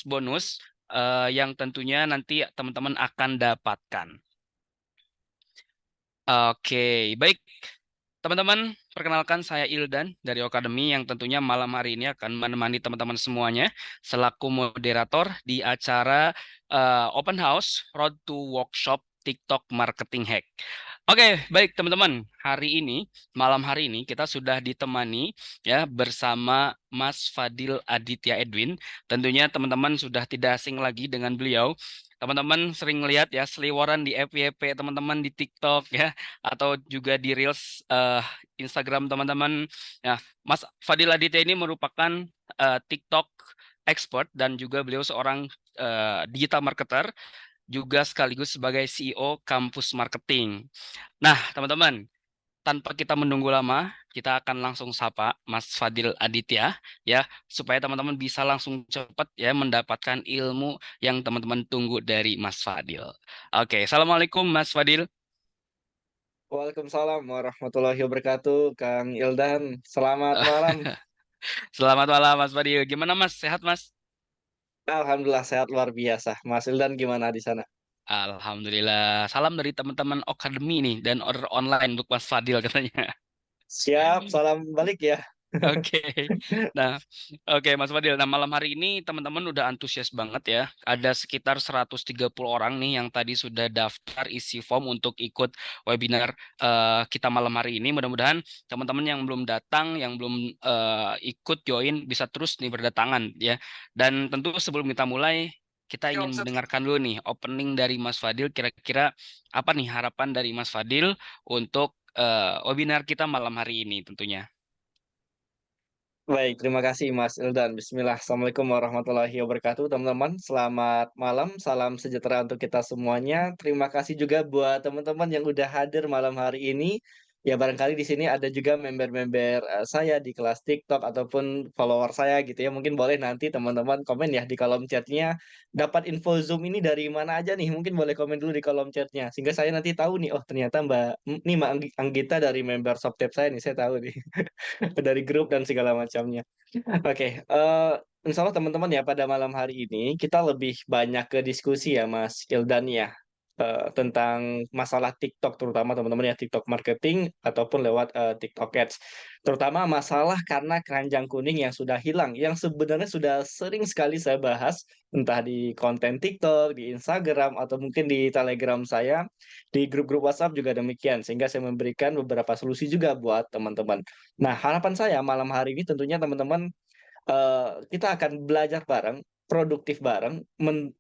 bonus yang tentunya nanti teman-teman akan dapatkan. Oke, baik. Teman-teman, perkenalkan saya Ildan dari Okademi yang tentunya malam hari ini akan menemani teman-teman semuanya selaku moderator di acara Open House Road to Workshop TikTok Marketing Hack. Oke, baik teman-teman. Malam hari ini kita sudah ditemani ya bersama Mas Fadil Aditya Edwin. Tentunya teman-teman sudah tidak asing lagi dengan beliau. Teman-teman sering lihat ya seliweran di FYP teman-teman di TikTok ya atau juga di Reels Instagram teman-teman. Nah, Mas Fadil Aditya ini merupakan TikTok expert dan juga beliau seorang digital marketer juga sekaligus sebagai CEO Kampus Marketing. Nah, teman-teman, tanpa kita menunggu lama, kita akan langsung sapa Mas Fadil Aditya ya, supaya teman-teman bisa langsung cepat ya mendapatkan ilmu yang teman-teman tunggu dari Mas Fadil. Oke, Assalamualaikum Mas Fadil. Waalaikumsalam warahmatullahi wabarakatuh, Kang Ildan. Selamat malam. Selamat malam Mas Fadil. Gimana Mas? Sehat Mas? Alhamdulillah sehat luar biasa. Mas Ildan gimana di sana? Alhamdulillah. Salam dari teman-teman Okademi nih dan order online untuk Mas Fadil katanya. Siap, salam balik ya. Oke. Nah, oke Mas Fadil. Nah, malam hari ini teman-teman udah antusias banget ya. Ada sekitar 130 orang nih yang tadi sudah daftar isi form untuk ikut webinar kita malam hari ini. Mudah-mudahan teman-teman yang belum datang, yang belum ikut join bisa terus nih berdatangan ya. Dan tentu sebelum kita mulai kita ingin mendengarkan dulu nih opening dari Mas Fadil. Kira-kira apa nih harapan dari Mas Fadil untuk webinar kita malam hari ini tentunya. Baik, terima kasih Mas Ildan. Bismillah. Assalamualaikum warahmatullahi wabarakatuh, teman-teman. Selamat malam, salam sejahtera untuk kita semuanya. Terima kasih juga buat teman-teman yang udah hadir malam hari ini. Ya barangkali di sini ada juga member-member saya di kelas TikTok ataupun follower saya gitu ya. Mungkin boleh nanti teman-teman komen ya di kolom chatnya. Dapat info Zoom ini dari mana aja nih? Mungkin boleh komen dulu di kolom chatnya. Sehingga saya nanti tahu nih, oh ternyata Mbak Anggita dari member Subtab saya nih, saya tahu nih. Dari grup dan segala macamnya. Oke, insya Allah teman-teman ya pada malam hari ini kita lebih banyak ke diskusi ya Mas Ildan ya, tentang masalah TikTok terutama teman-teman ya TikTok marketing ataupun lewat TikTok Ads. Terutama masalah karena keranjang kuning yang sudah hilang, yang sebenarnya sudah sering sekali saya bahas entah di konten TikTok, di Instagram atau mungkin di Telegram saya, di grup-grup WhatsApp juga demikian, sehingga saya memberikan beberapa solusi juga buat teman-teman. Nah, harapan saya malam hari ini tentunya teman-teman, kita akan belajar bareng, produktif bareng,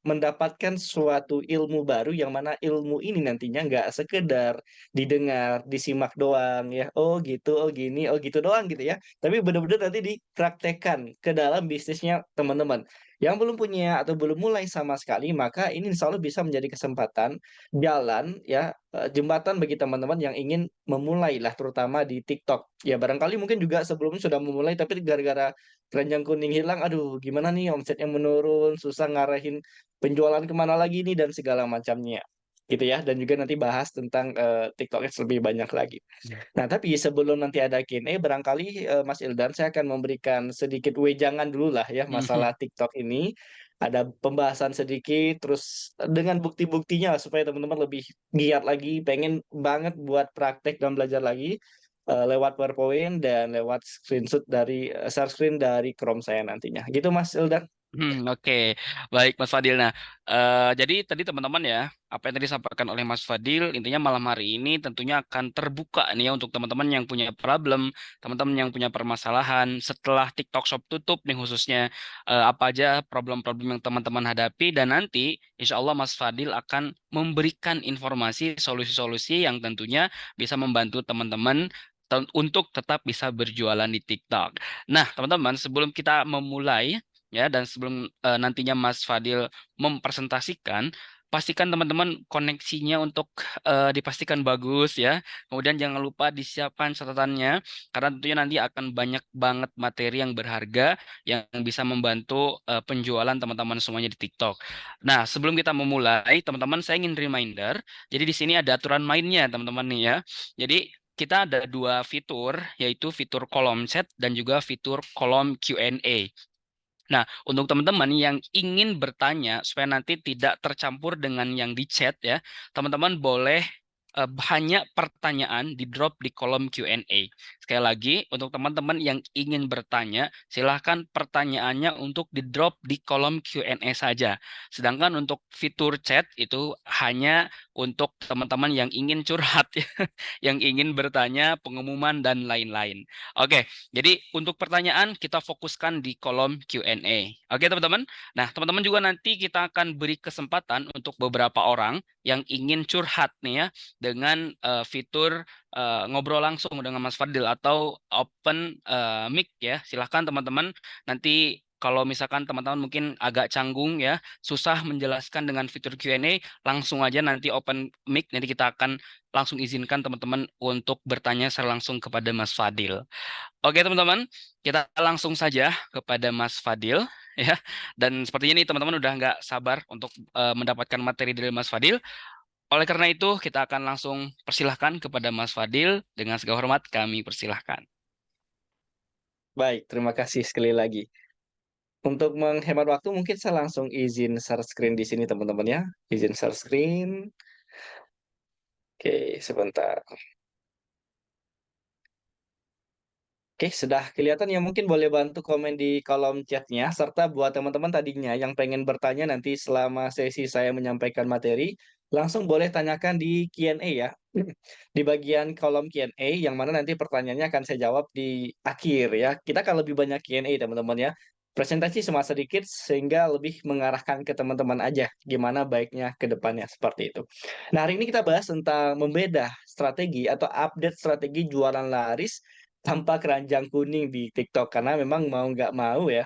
mendapatkan suatu ilmu baru yang mana ilmu ini nantinya nggak sekedar didengar, disimak doang ya, "Oh gitu, oh gini, oh gitu doang," gitu ya. Tapi benar-benar nanti dipraktekkan ke dalam bisnisnya teman-teman. Yang belum punya atau belum mulai sama sekali, maka ini insya Allah bisa menjadi kesempatan, jalan ya, jembatan bagi teman-teman yang ingin memulai lah terutama di TikTok. Ya barangkali mungkin juga sebelumnya sudah memulai tapi gara-gara keranjang kuning hilang, aduh gimana nih omsetnya menurun, susah ngarahin penjualan kemana lagi nih dan segala macamnya, gitu ya. Dan juga nanti bahas tentang, TikTok Ads lebih banyak lagi. Nah, tapi sebelum nanti ada Q&A barangkali, Mas Ildan saya akan memberikan sedikit wejangan dulu lah ya masalah TikTok ini. Ada pembahasan sedikit, terus dengan bukti-buktinya supaya teman-teman lebih giat lagi, pengen banget buat praktek dan belajar lagi, lewat PowerPoint dan lewat share screen dari Chrome saya nantinya. Gitu Mas Ildan. Oke, baik Mas Fadil. Nah, jadi tadi teman-teman ya, apa yang tadi disampaikan oleh Mas Fadil, intinya malam hari ini tentunya akan terbuka nih ya untuk teman-teman yang punya problem, teman-teman yang punya permasalahan setelah TikTok Shop tutup nih khususnya apa aja problem-problem yang teman-teman hadapi dan nanti insya Allah Mas Fadil akan memberikan informasi solusi-solusi yang tentunya bisa membantu teman-teman untuk tetap bisa berjualan di TikTok. Nah, teman-teman, sebelum kita memulai ya dan sebelum nantinya Mas Fadil mempresentasikan pastikan teman-teman koneksinya untuk dipastikan bagus ya, kemudian jangan lupa disiapkan catatannya karena tentunya nanti akan banyak banget materi yang berharga yang bisa membantu penjualan teman-teman semuanya di TikTok. Nah, sebelum kita memulai teman-teman saya ingin reminder, jadi di sini ada aturan mainnya teman-teman nih ya. Jadi kita ada dua fitur, yaitu fitur kolom chat dan juga fitur kolom Q&A. Nah, untuk teman-teman yang ingin bertanya supaya nanti tidak tercampur dengan yang di chat ya, teman-teman boleh hanya pertanyaan di drop di kolom Q&A. Sekali lagi, untuk teman-teman yang ingin bertanya, silahkan pertanyaannya untuk di drop di kolom Q&A saja. Sedangkan untuk fitur chat itu hanya untuk teman-teman yang ingin curhat, ya, yang ingin bertanya, pengumuman, dan lain-lain. Oke, jadi untuk pertanyaan kita fokuskan di kolom Q&A. Oke, teman-teman. Nah, teman-teman juga nanti kita akan beri kesempatan untuk beberapa orang yang ingin curhat nih ya dengan fitur ngobrol langsung dengan Mas Fadil atau open mic ya. Silahkan teman-teman nanti kalau misalkan teman-teman mungkin agak canggung ya, susah menjelaskan dengan fitur Q&A, langsung aja nanti open mic, nanti kita akan langsung izinkan teman-teman untuk bertanya secara langsung kepada Mas Fadil. Oke teman-teman, kita langsung saja kepada Mas Fadil ya. Dan sepertinya nih teman-teman udah nggak sabar untuk mendapatkan materi dari Mas Fadil. Oleh karena itu, kita akan langsung persilahkan kepada Mas Fadil. Dengan segala hormat kami persilahkan. Baik, terima kasih sekali lagi. Untuk menghemat waktu mungkin saya langsung izin share screen di sini teman-teman ya. Izin share screen. Oke, sebentar. Oke, sudah kelihatan ya, mungkin boleh bantu komen di kolom chatnya, serta buat teman-teman tadinya yang pengen bertanya nanti selama sesi saya menyampaikan materi, langsung boleh tanyakan di Q&A ya. Di bagian kolom Q&A, yang mana nanti pertanyaannya akan saya jawab di akhir ya. Kita akan lebih banyak Q&A teman-teman ya. Presentasi cuma sedikit sehingga lebih mengarahkan ke teman-teman aja gimana baiknya ke depannya seperti itu. Nah, hari ini kita bahas tentang membedah strategi atau update strategi jualan laris tanpa keranjang kuning di TikTok, karena memang mau nggak mau ya,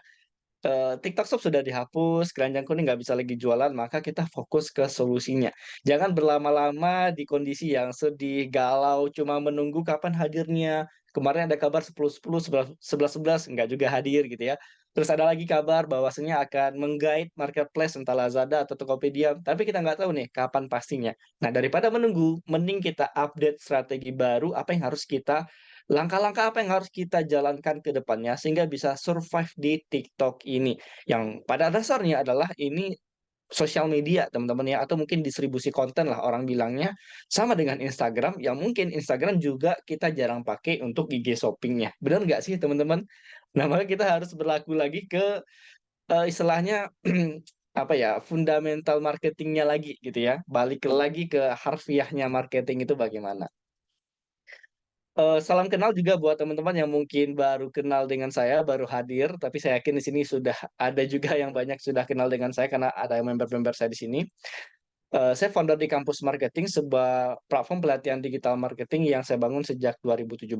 TikTok Shop sudah dihapus, keranjang kuning nggak bisa lagi jualan, maka kita fokus ke solusinya. Jangan berlama-lama di kondisi yang sedih, galau, cuma menunggu kapan hadirnya. Kemarin ada kabar 10.10, 11.11 nggak juga hadir gitu ya. Terus ada lagi kabar bahwasanya akan menggait marketplace entah Lazada atau Tokopedia, tapi kita nggak tahu nih kapan pastinya. Nah, daripada menunggu, mending kita update strategi baru, apa yang harus kita langkah-langkah apa yang harus kita jalankan ke depannya sehingga bisa survive di TikTok ini, yang pada dasarnya adalah ini sosial media teman-teman ya, atau mungkin distribusi konten lah orang bilangnya, sama dengan Instagram yang mungkin Instagram juga kita jarang pakai untuk IG shopping-nya. Benar nggak sih teman-teman? Nah, maka kita harus berlaku lagi ke, istilahnya apa ya, fundamental marketingnya lagi gitu ya, balik lagi ke harfiahnya marketing itu bagaimana. Salam kenal juga buat teman-teman yang mungkin baru kenal dengan saya, baru hadir, tapi saya yakin di sini sudah ada juga yang banyak sudah kenal dengan saya karena ada member-member saya di sini. Saya founder di Kampus Marketing, sebuah platform pelatihan digital marketing yang saya bangun sejak 2017.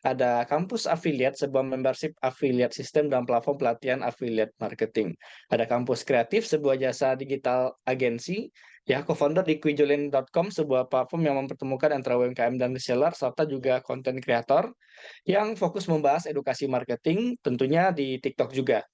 Ada Kampus Affiliate, sebuah membership affiliate system dan platform pelatihan affiliate marketing. Ada Kampus Kreatif, sebuah jasa digital agensi. Ya, co-founder di Quijolen.com, sebuah platform yang mempertemukan antara UMKM dan reseller, serta juga konten kreator yang fokus membahas edukasi marketing, tentunya di TikTok juga.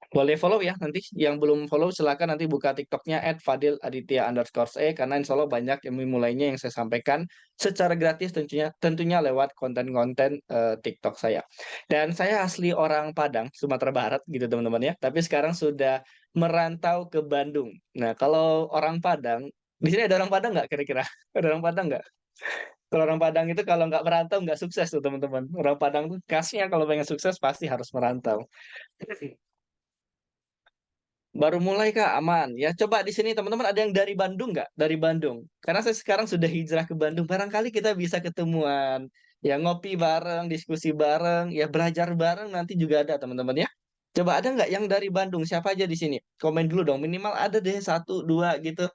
Boleh follow ya nanti, yang belum follow silakan nanti buka TikToknya @fadil_aditya_e, karena insya Allah banyak yang mulainya yang saya sampaikan secara gratis tentunya tentunya lewat konten-konten TikTok saya. Dan saya asli orang Padang, Sumatera Barat gitu teman-teman ya, tapi sekarang sudah merantau ke Bandung. Nah, kalau orang Padang, di sini ada orang Padang nggak kira-kira? Ada orang Padang nggak? Kalau orang Padang itu kalau nggak merantau nggak sukses tuh teman-teman. Orang Padang tuh khasnya kalau pengen sukses pasti harus merantau. Baru mulai Kak, aman. Ya coba di sini teman-teman ada yang dari Bandung nggak? Dari Bandung. Karena saya sekarang sudah hijrah ke Bandung. Barangkali kita bisa ketemuan. Ya ngopi bareng, diskusi bareng, ya belajar bareng nanti juga ada teman-teman ya. Coba ada nggak yang dari Bandung? Siapa aja di sini? Komen dulu dong. Minimal ada deh satu, dua gitu.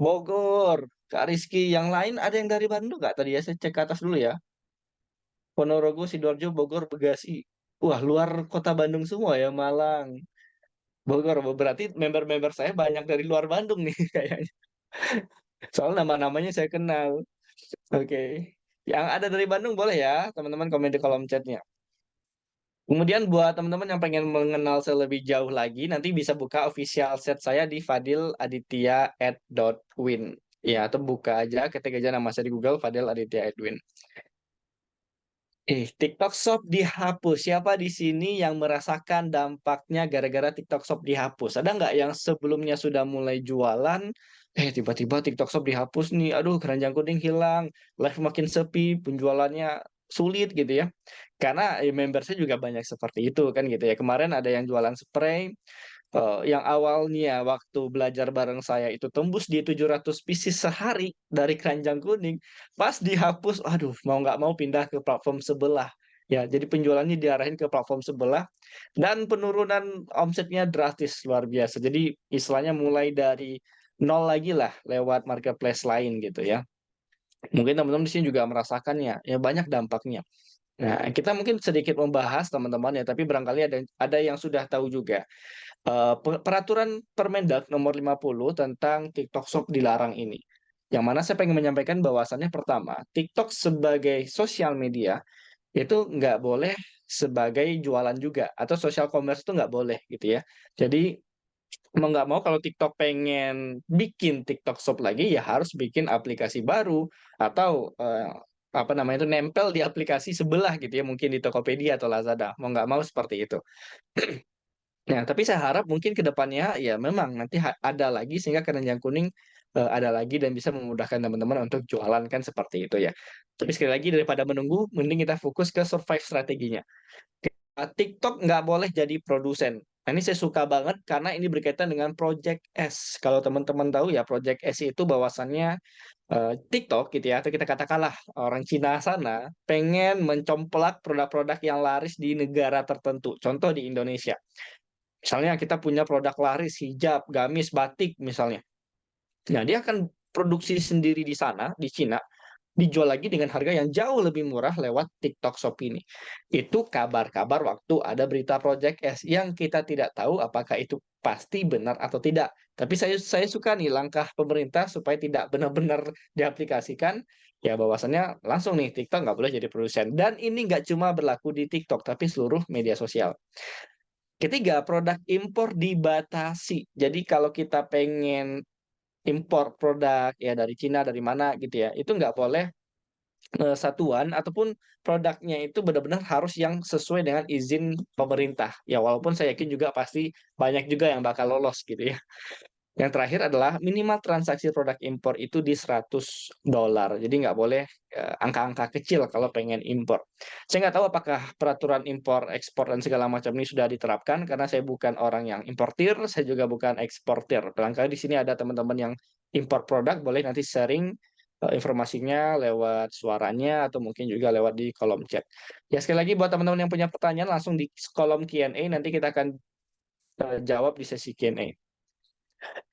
Bogor, Kak Rizky. Yang lain ada yang dari Bandung nggak? Tadi ya saya cek ke atas dulu ya. Ponorogo, Sidoarjo, Bogor, Bekasi. Wah, luar kota Bandung semua ya, Malang. Bogor, berarti member-member saya banyak dari luar Bandung nih kayaknya. Soal nama-namanya saya kenal. Oke. Yang ada dari Bandung boleh ya, teman-teman komen di kolom chatnya. Kemudian buat teman-teman yang pengen mengenal saya lebih jauh lagi, nanti bisa buka official set saya di fadiladitya@win. Ya, atau buka aja, ketik aja nama saya di Google, Fadil Aditya Edwin. TikTok Shop dihapus. Siapa di sini yang merasakan dampaknya gara-gara TikTok Shop dihapus? Ada nggak yang sebelumnya sudah mulai jualan, tiba-tiba TikTok Shop dihapus nih, aduh keranjang kuning hilang, live makin sepi, penjualannya sulit gitu ya. Karena member saya juga banyak seperti itu kan gitu ya. Kemarin ada yang jualan spray, yang awalnya waktu belajar bareng saya itu tembus di 700 pieces sehari dari keranjang kuning, pas dihapus, aduh mau nggak mau pindah ke platform sebelah. Ya, jadi penjualannya diarahin ke platform sebelah dan penurunan omsetnya drastis luar biasa. Jadi istilahnya mulai dari nol lagi lah lewat marketplace lain gitu ya. Mungkin teman-teman di sini juga merasakannya, ya banyak dampaknya. Nah, kita mungkin sedikit membahas teman-teman ya, tapi barangkali ada yang sudah tahu juga. Peraturan Permendag Nomor 50 tentang TikTok Shop dilarang ini. Yang mana saya pengen menyampaikan bahwasannya pertama, TikTok sebagai sosial media itu nggak boleh sebagai jualan juga atau social commerce itu nggak boleh gitu ya. Jadi mau nggak mau kalau TikTok pengen bikin TikTok Shop lagi ya harus bikin aplikasi baru atau apa namanya itu nempel di aplikasi sebelah gitu ya mungkin di Tokopedia atau Lazada mau nggak mau seperti itu. Nah, tapi saya harap mungkin ke depannya ya memang nanti ada lagi sehingga keranjang kuning, ada lagi dan bisa memudahkan teman-teman untuk jualan kan seperti itu ya. Tapi sekali lagi daripada menunggu, mending kita fokus ke survive strateginya. TikTok nggak boleh jadi produsen. Nah, ini saya suka banget karena ini berkaitan dengan Project S. Kalau teman-teman tahu ya Project S itu bahwasannya, TikTok gitu ya, atau kita katakanlah orang Cina sana pengen mencomplak produk-produk yang laris di negara tertentu, contoh di Indonesia. Misalnya kita punya produk laris hijab, gamis, batik misalnya. Nah, dia akan produksi sendiri di sana, di Cina, dijual lagi dengan harga yang jauh lebih murah lewat TikTok Shop ini. Itu kabar-kabar waktu ada berita Project S yang kita tidak tahu apakah itu pasti benar atau tidak. Tapi saya suka nih langkah pemerintah supaya tidak benar-benar diaplikasikan. Ya bahwasannya langsung nih TikTok nggak boleh jadi produsen. Dan ini nggak cuma berlaku di TikTok, tapi seluruh media sosial. Ketiga, produk impor dibatasi. Jadi kalau kita pengen impor produk ya dari Cina, dari mana gitu ya, itu nggak boleh satuan ataupun produknya itu benar-benar harus yang sesuai dengan izin pemerintah. Ya walaupun saya yakin juga pasti banyak juga yang bakal lolos gitu ya. Yang terakhir adalah minimal transaksi produk impor itu di $100. Jadi nggak boleh angka-angka kecil kalau pengen impor. Saya nggak tahu apakah peraturan impor, ekspor, dan segala macam ini sudah diterapkan karena saya bukan orang yang importir, saya juga bukan eksportir. Barangkali di sini ada teman-teman yang impor produk, boleh nanti sharing informasinya lewat suaranya atau mungkin juga lewat di kolom chat. Ya sekali lagi buat teman-teman yang punya pertanyaan langsung di kolom Q&A nanti kita akan jawab di sesi Q&A.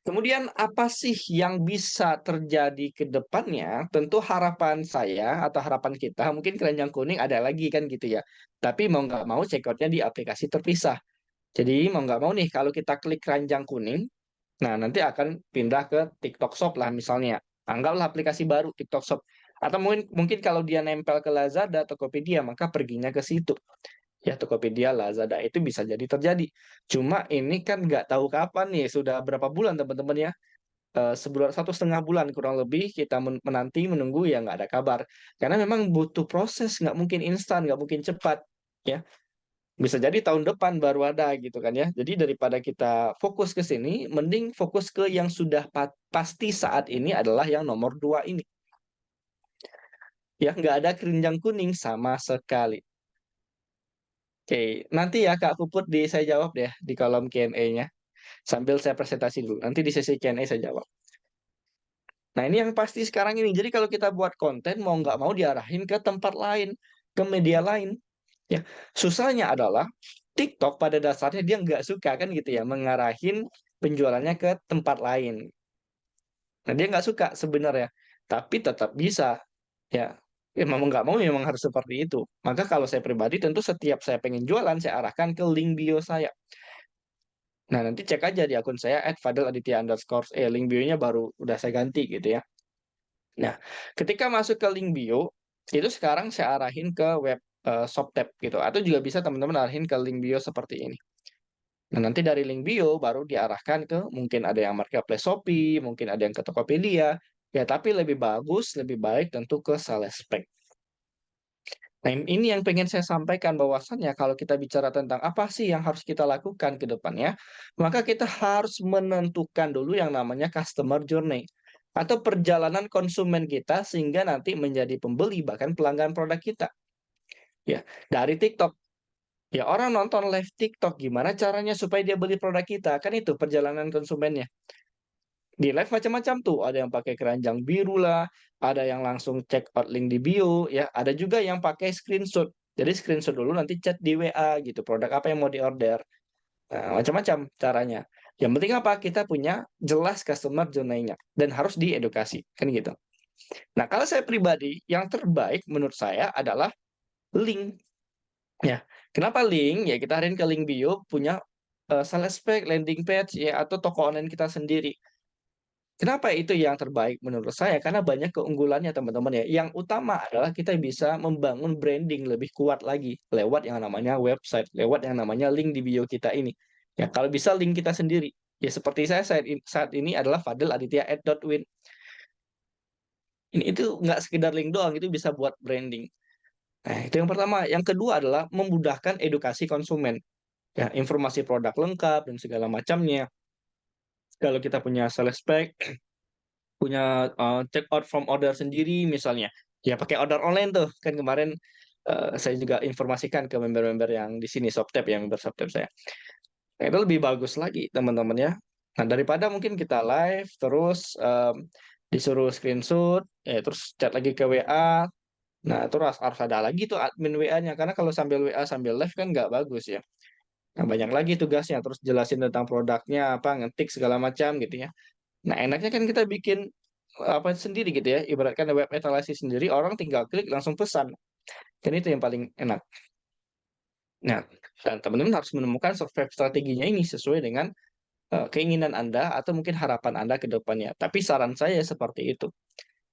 Kemudian apa sih yang bisa terjadi ke depannya? Tentu harapan saya atau harapan kita mungkin keranjang kuning ada lagi kan gitu ya. Tapi mau nggak mau checkoutnya di aplikasi terpisah. Jadi mau nggak mau nih kalau kita klik keranjang kuning, nah nanti akan pindah ke TikTok Shop lah misalnya. Anggaplah aplikasi baru TikTok Shop. Atau mungkin mungkin kalau dia nempel ke Lazada, Tokopedia, maka perginya ke situ. Ya, Tokopedia, Lazada itu bisa jadi terjadi. Cuma ini kan nggak tahu kapan nih, sudah berapa bulan teman-teman ya. Sebulan, 1,5 bulan kurang lebih kita menanti, menunggu ya nggak ada kabar. Karena memang butuh proses, nggak mungkin instan, nggak mungkin cepat. Ya, bisa jadi tahun depan baru ada gitu kan ya. Jadi daripada kita fokus ke sini, mending fokus ke yang sudah pasti saat ini adalah yang nomor 2 ini. Ya, nggak ada keranjang kuning sama sekali. Oke, nanti ya Kak Puput saya jawab deh di kolom Q&A-nya. Sambil saya presentasi dulu. Nanti di sesi Q&A saya jawab. Nah, ini yang pasti sekarang ini. Jadi kalau kita buat konten, mau nggak mau diarahin ke tempat lain, ke media lain. Ya, susahnya adalah TikTok pada dasarnya dia nggak suka kan gitu ya, mengarahin penjualannya ke tempat lain. Nah, dia nggak suka sebenarnya, tapi tetap bisa. Ya, ya mau nggak mau memang harus seperti itu. Maka kalau saya pribadi tentu setiap saya pengen jualan, saya arahkan ke link bio saya. Nah, nanti cek aja di akun saya @fadel_aditya_, link bio-nya baru udah saya ganti gitu ya. Nah, ketika masuk ke link bio, itu sekarang saya arahin ke web Shoptap gitu, atau juga bisa teman-teman arahin ke link bio seperti ini. Nah, nanti dari link bio baru diarahkan ke mungkin ada yang marketplace Shopee, mungkin ada yang ke Tokopedia, ya tapi lebih bagus, lebih baik tentu ke Salespack. Nah, ini yang pengen saya sampaikan bahwasannya kalau kita bicara tentang apa sih yang harus kita lakukan ke depannya, maka kita harus menentukan dulu yang namanya customer journey atau perjalanan konsumen kita sehingga nanti menjadi pembeli bahkan pelanggan produk kita. Ya, dari TikTok. Ya, orang nonton live TikTok gimana caranya supaya dia beli produk kita? Kan itu perjalanan konsumennya. Di live macam-macam tuh, ada yang pakai keranjang biru lah, ada yang langsung check out link di bio, ya, ada juga yang pakai screenshot. Jadi screenshot dulu nanti chat di WA gitu, produk apa yang mau diorder. Nah, macam-macam caranya. Yang penting apa? Kita punya jelas customer journey-nya dan harus diedukasi, kan gitu. Nah, kalau saya pribadi, yang terbaik menurut saya adalah link. Ya, kenapa link? Ya, kita hariin ke link bio punya sales page, landing page, ya, atau toko online kita sendiri. Kenapa itu yang terbaik menurut saya? Karena banyak keunggulannya teman-teman ya. Yang utama adalah kita bisa membangun branding lebih kuat lagi lewat yang namanya website, lewat yang namanya link di bio kita ini. Ya, kalau bisa link kita sendiri. Ya seperti saya saat ini adalah Fadel Aditya @win. Ini itu nggak sekedar link doang, itu bisa buat branding. Nah, itu yang pertama. Yang kedua adalah memudahkan edukasi konsumen. Ya, informasi produk lengkap dan segala macamnya. Kalau kita punya sales pack, punya, check out from order sendiri misalnya, ya pakai order online tuh, kan kemarin, saya juga informasikan ke member-member yang di sini Shoptap ya, member Shoptap saya. Nah, itu lebih bagus lagi teman-teman ya. Nah, daripada mungkin kita live terus, disuruh screenshot, terus chat lagi ke WA, nah terus harus ada lagi tuh admin WA-nya, karena kalau sambil WA sambil live kan nggak bagus ya. Nah, banyak lagi tugasnya, terus jelasin tentang produknya, apa, ngetik segala macam gitu ya. Nah, enaknya kan kita bikin, apa, sendiri gitu ya, ibaratkan web etalase sendiri, orang tinggal klik langsung pesan, kan itu yang paling enak. Nah, dan teman-teman harus menemukan survive strateginya ini sesuai dengan, keinginan Anda atau mungkin harapan Anda ke depannya. Tapi saran saya seperti itu,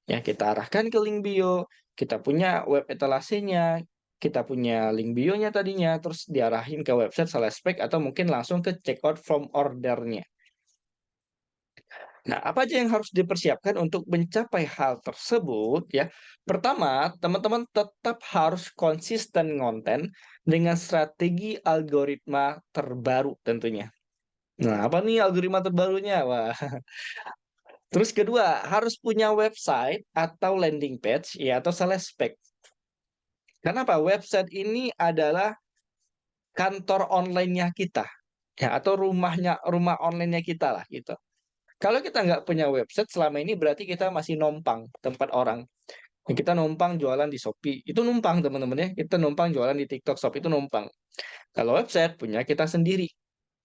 ya kita arahkan ke link bio, kita punya web etalasenya, kita punya link bionya tadinya, terus diarahin ke website sales pack atau mungkin langsung ke checkout from order-nya. Nah, apa aja yang harus dipersiapkan untuk mencapai hal tersebut ya? Pertama, teman-teman tetap harus konsisten ngonten dengan strategi algoritma terbaru tentunya. Nah, apa nih algoritma terbarunya? Wah, terus kedua, harus punya website atau landing page ya atau sales page. Kenapa? Website ini adalah kantor online-nya kita ya atau rumah online-nya kita lah gitu. Kalau kita nggak punya website selama ini berarti kita masih numpang tempat orang. Ya, kita numpang jualan di Shopee, itu numpang teman-teman ya. Kita numpang jualan di TikTok Shop itu numpang. Kalau website punya kita sendiri.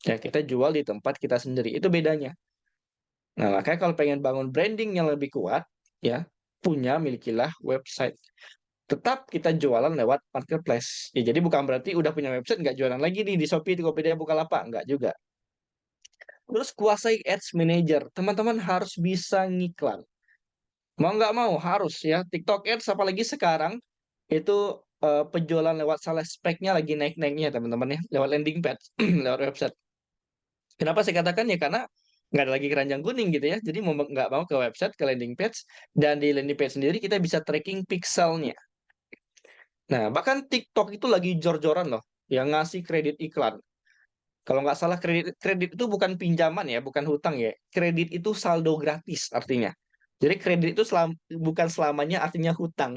Ya, kita jual di tempat kita sendiri. Itu bedanya. Nah, makanya kalau pengen bangun branding yang lebih kuat, ya, milikilah website. Tetap kita jualan lewat marketplace. Ya, jadi bukan berarti udah punya website nggak jualan lagi nih di Shopee, Tokopedia, Bukalapak. Nggak juga. Terus kuasai Ads Manager. Teman-teman harus bisa ngiklan. Mau nggak mau harus ya, TikTok Ads apalagi sekarang itu, penjualan lewat sales pack-nya lagi naik-naiknya teman-teman ya, lewat landing page, lewat website. Kenapa saya katakan ya, karena nggak ada lagi keranjang kuning gitu ya, jadi mau nggak mau ke website, ke landing page, dan di landing page sendiri kita bisa tracking pixelnya. Nah, bahkan TikTok itu lagi jor-joran loh, yang ngasih kredit iklan. Kalau nggak salah kredit kredit itu bukan pinjaman ya, bukan hutang ya, kredit itu saldo gratis artinya. Jadi kredit itu bukan selamanya artinya hutang,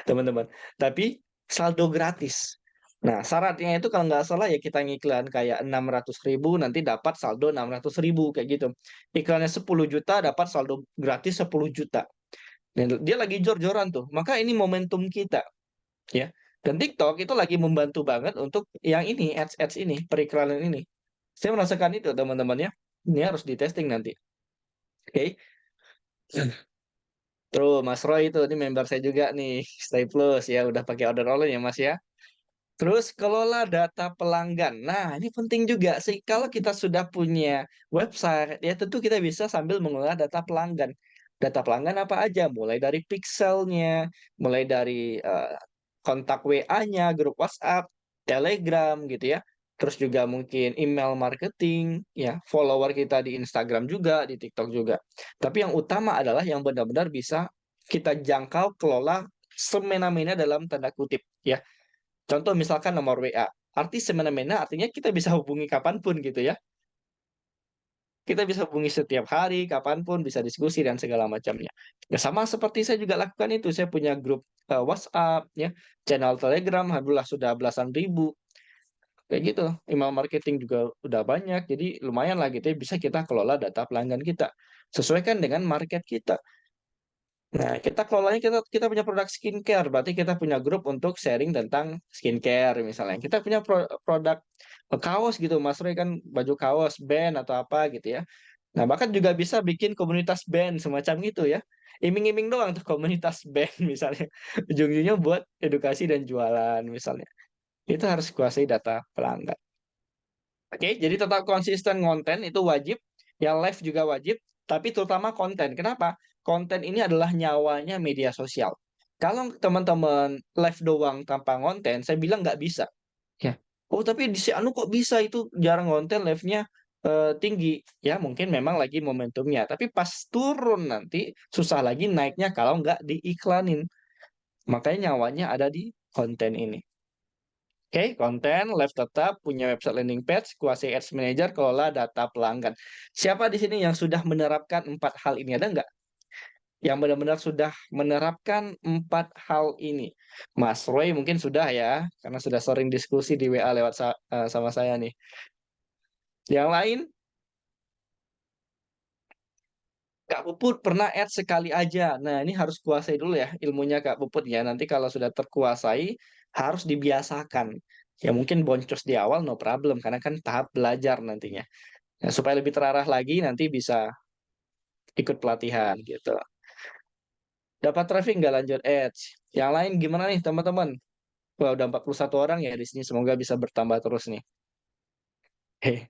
teman-teman. Tapi saldo gratis. Nah, syaratnya itu kalau nggak salah ya kita ngiklan kayak 600.000 nanti dapat saldo 600.000 kayak gitu. Iklannya 10 juta dapat saldo gratis 10 juta. Dan dia lagi jor-joran tuh. Maka ini momentum kita ya. Dan TikTok itu lagi membantu banget untuk yang ini, ads-ads ini, periklanan ini. Saya merasakan itu teman-teman ya. Ini harus di testing nanti. Oke. Terus Mas Roy itu ini member saya juga nih, Stay Plus ya, udah pakai order online ya Mas ya. Terus kelola data pelanggan. Nah, ini penting juga sih. Kalau kita sudah punya website, ya tentu kita bisa sambil mengelola data pelanggan. Data pelanggan apa aja? Mulai dari pixelnya, mulai dari kontak WA-nya, grup WhatsApp, Telegram gitu ya. Terus juga mungkin email marketing, ya, follower kita di Instagram juga, di TikTok juga. Tapi yang utama adalah yang benar-benar bisa kita jangkau, kelola semena-mena dalam tanda kutip ya. Contoh misalkan nomor WA, arti semena-mena artinya kita bisa hubungi kapanpun gitu ya. Kita bisa hubungi setiap hari, kapanpun, bisa diskusi dan segala macamnya. Ya sama seperti saya juga lakukan itu, saya punya grup, WhatsApp ya, channel Telegram, alhamdulillah sudah belasan ribu, kayak gitu. Email marketing juga udah banyak, jadi lumayan lah gitu ya, bisa kita kelola data pelanggan kita, sesuaikan dengan market kita. Nah, kita kelolanya kita kita punya produk skincare, berarti kita punya grup untuk sharing tentang skincare misalnya. Kita punya produk, kaos gitu, Mas Roy kan baju kaos, band atau apa gitu ya. Nah, bahkan juga bisa bikin komunitas band semacam itu ya. Iming-iming doang tuh komunitas band misalnya. Ujung-ujungnya buat edukasi dan jualan misalnya. Itu harus kuasai data pelanggan. Oke, jadi tetap konsisten konten itu wajib, yang live juga wajib, tapi terutama konten. Kenapa? Konten ini adalah nyawanya media sosial. Kalau teman-teman live doang tanpa konten, saya bilang nggak bisa. Ya. Oh, tapi di si Anu kok bisa itu jarang konten live-nya tinggi. Ya, mungkin memang lagi momentumnya. Tapi pas turun nanti susah lagi naiknya kalau nggak diiklanin. Makanya nyawanya ada di konten ini. Oke, konten, live tetap, punya website landing page, kuasai Ads Manager, kelola data pelanggan. Siapa di sini yang sudah menerapkan 4 hal ini? Ada nggak? Yang benar-benar sudah menerapkan 4 hal ini? Mas Roy mungkin sudah ya, karena sudah sering diskusi di WA lewat sama saya nih. Yang lain, Kak Puput pernah add sekali aja. Nah, ini harus kuasai dulu ya ilmunya Kak Puput ya. Nanti kalau sudah terkuasai, harus dibiasakan. Ya mungkin boncos di awal no problem, karena kan tahap belajar nantinya. Nah, supaya lebih terarah lagi nanti bisa ikut pelatihan gitu. Dapat traffic nggak lanjut ads. Yang lain gimana nih teman-teman? Wah, udah 41 orang ya di sini. Semoga bisa bertambah terus nih. Heh.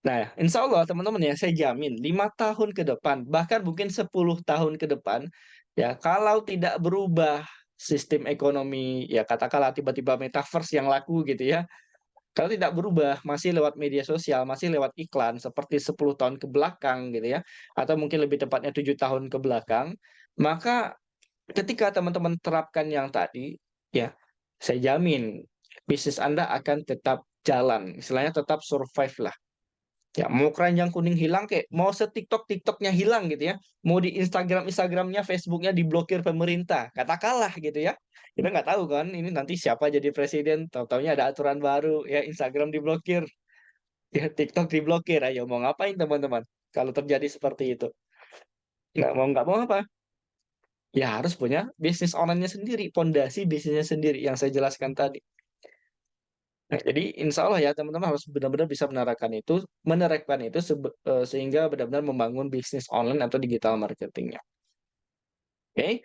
Nah, insya Allah teman-teman ya, saya jamin 5 tahun ke depan, bahkan mungkin 10 tahun ke depan, ya kalau tidak berubah sistem ekonomi, ya katakanlah tiba-tiba metaverse yang laku gitu ya, kalau tidak berubah, masih lewat media sosial, masih lewat iklan, seperti 10 tahun ke belakang gitu ya, atau mungkin lebih tepatnya 7 tahun ke belakang, maka ketika teman-teman terapkan yang tadi, ya saya jamin bisnis Anda akan tetap jalan, istilahnya tetap survive lah. Ya, mau keranjang kuning hilang kek, mau se-TikTok-TikToknya hilang gitu ya, mau di Instagram-Instagramnya, Facebooknya diblokir pemerintah, katakanlah gitu ya. Kita nggak tahu kan, ini nanti siapa jadi presiden, tahu-taunya ada aturan baru, ya Instagram diblokir, ya TikTok diblokir, ayo mau ngapain teman-teman? Kalau terjadi seperti itu, nggak mau apa? Ya harus punya bisnis online-nya sendiri, pondasi bisnisnya sendiri yang saya jelaskan tadi. Nah, jadi insya Allah ya teman-teman harus benar-benar bisa menerapkan itu sehingga benar-benar membangun bisnis online atau digital marketingnya. Oke.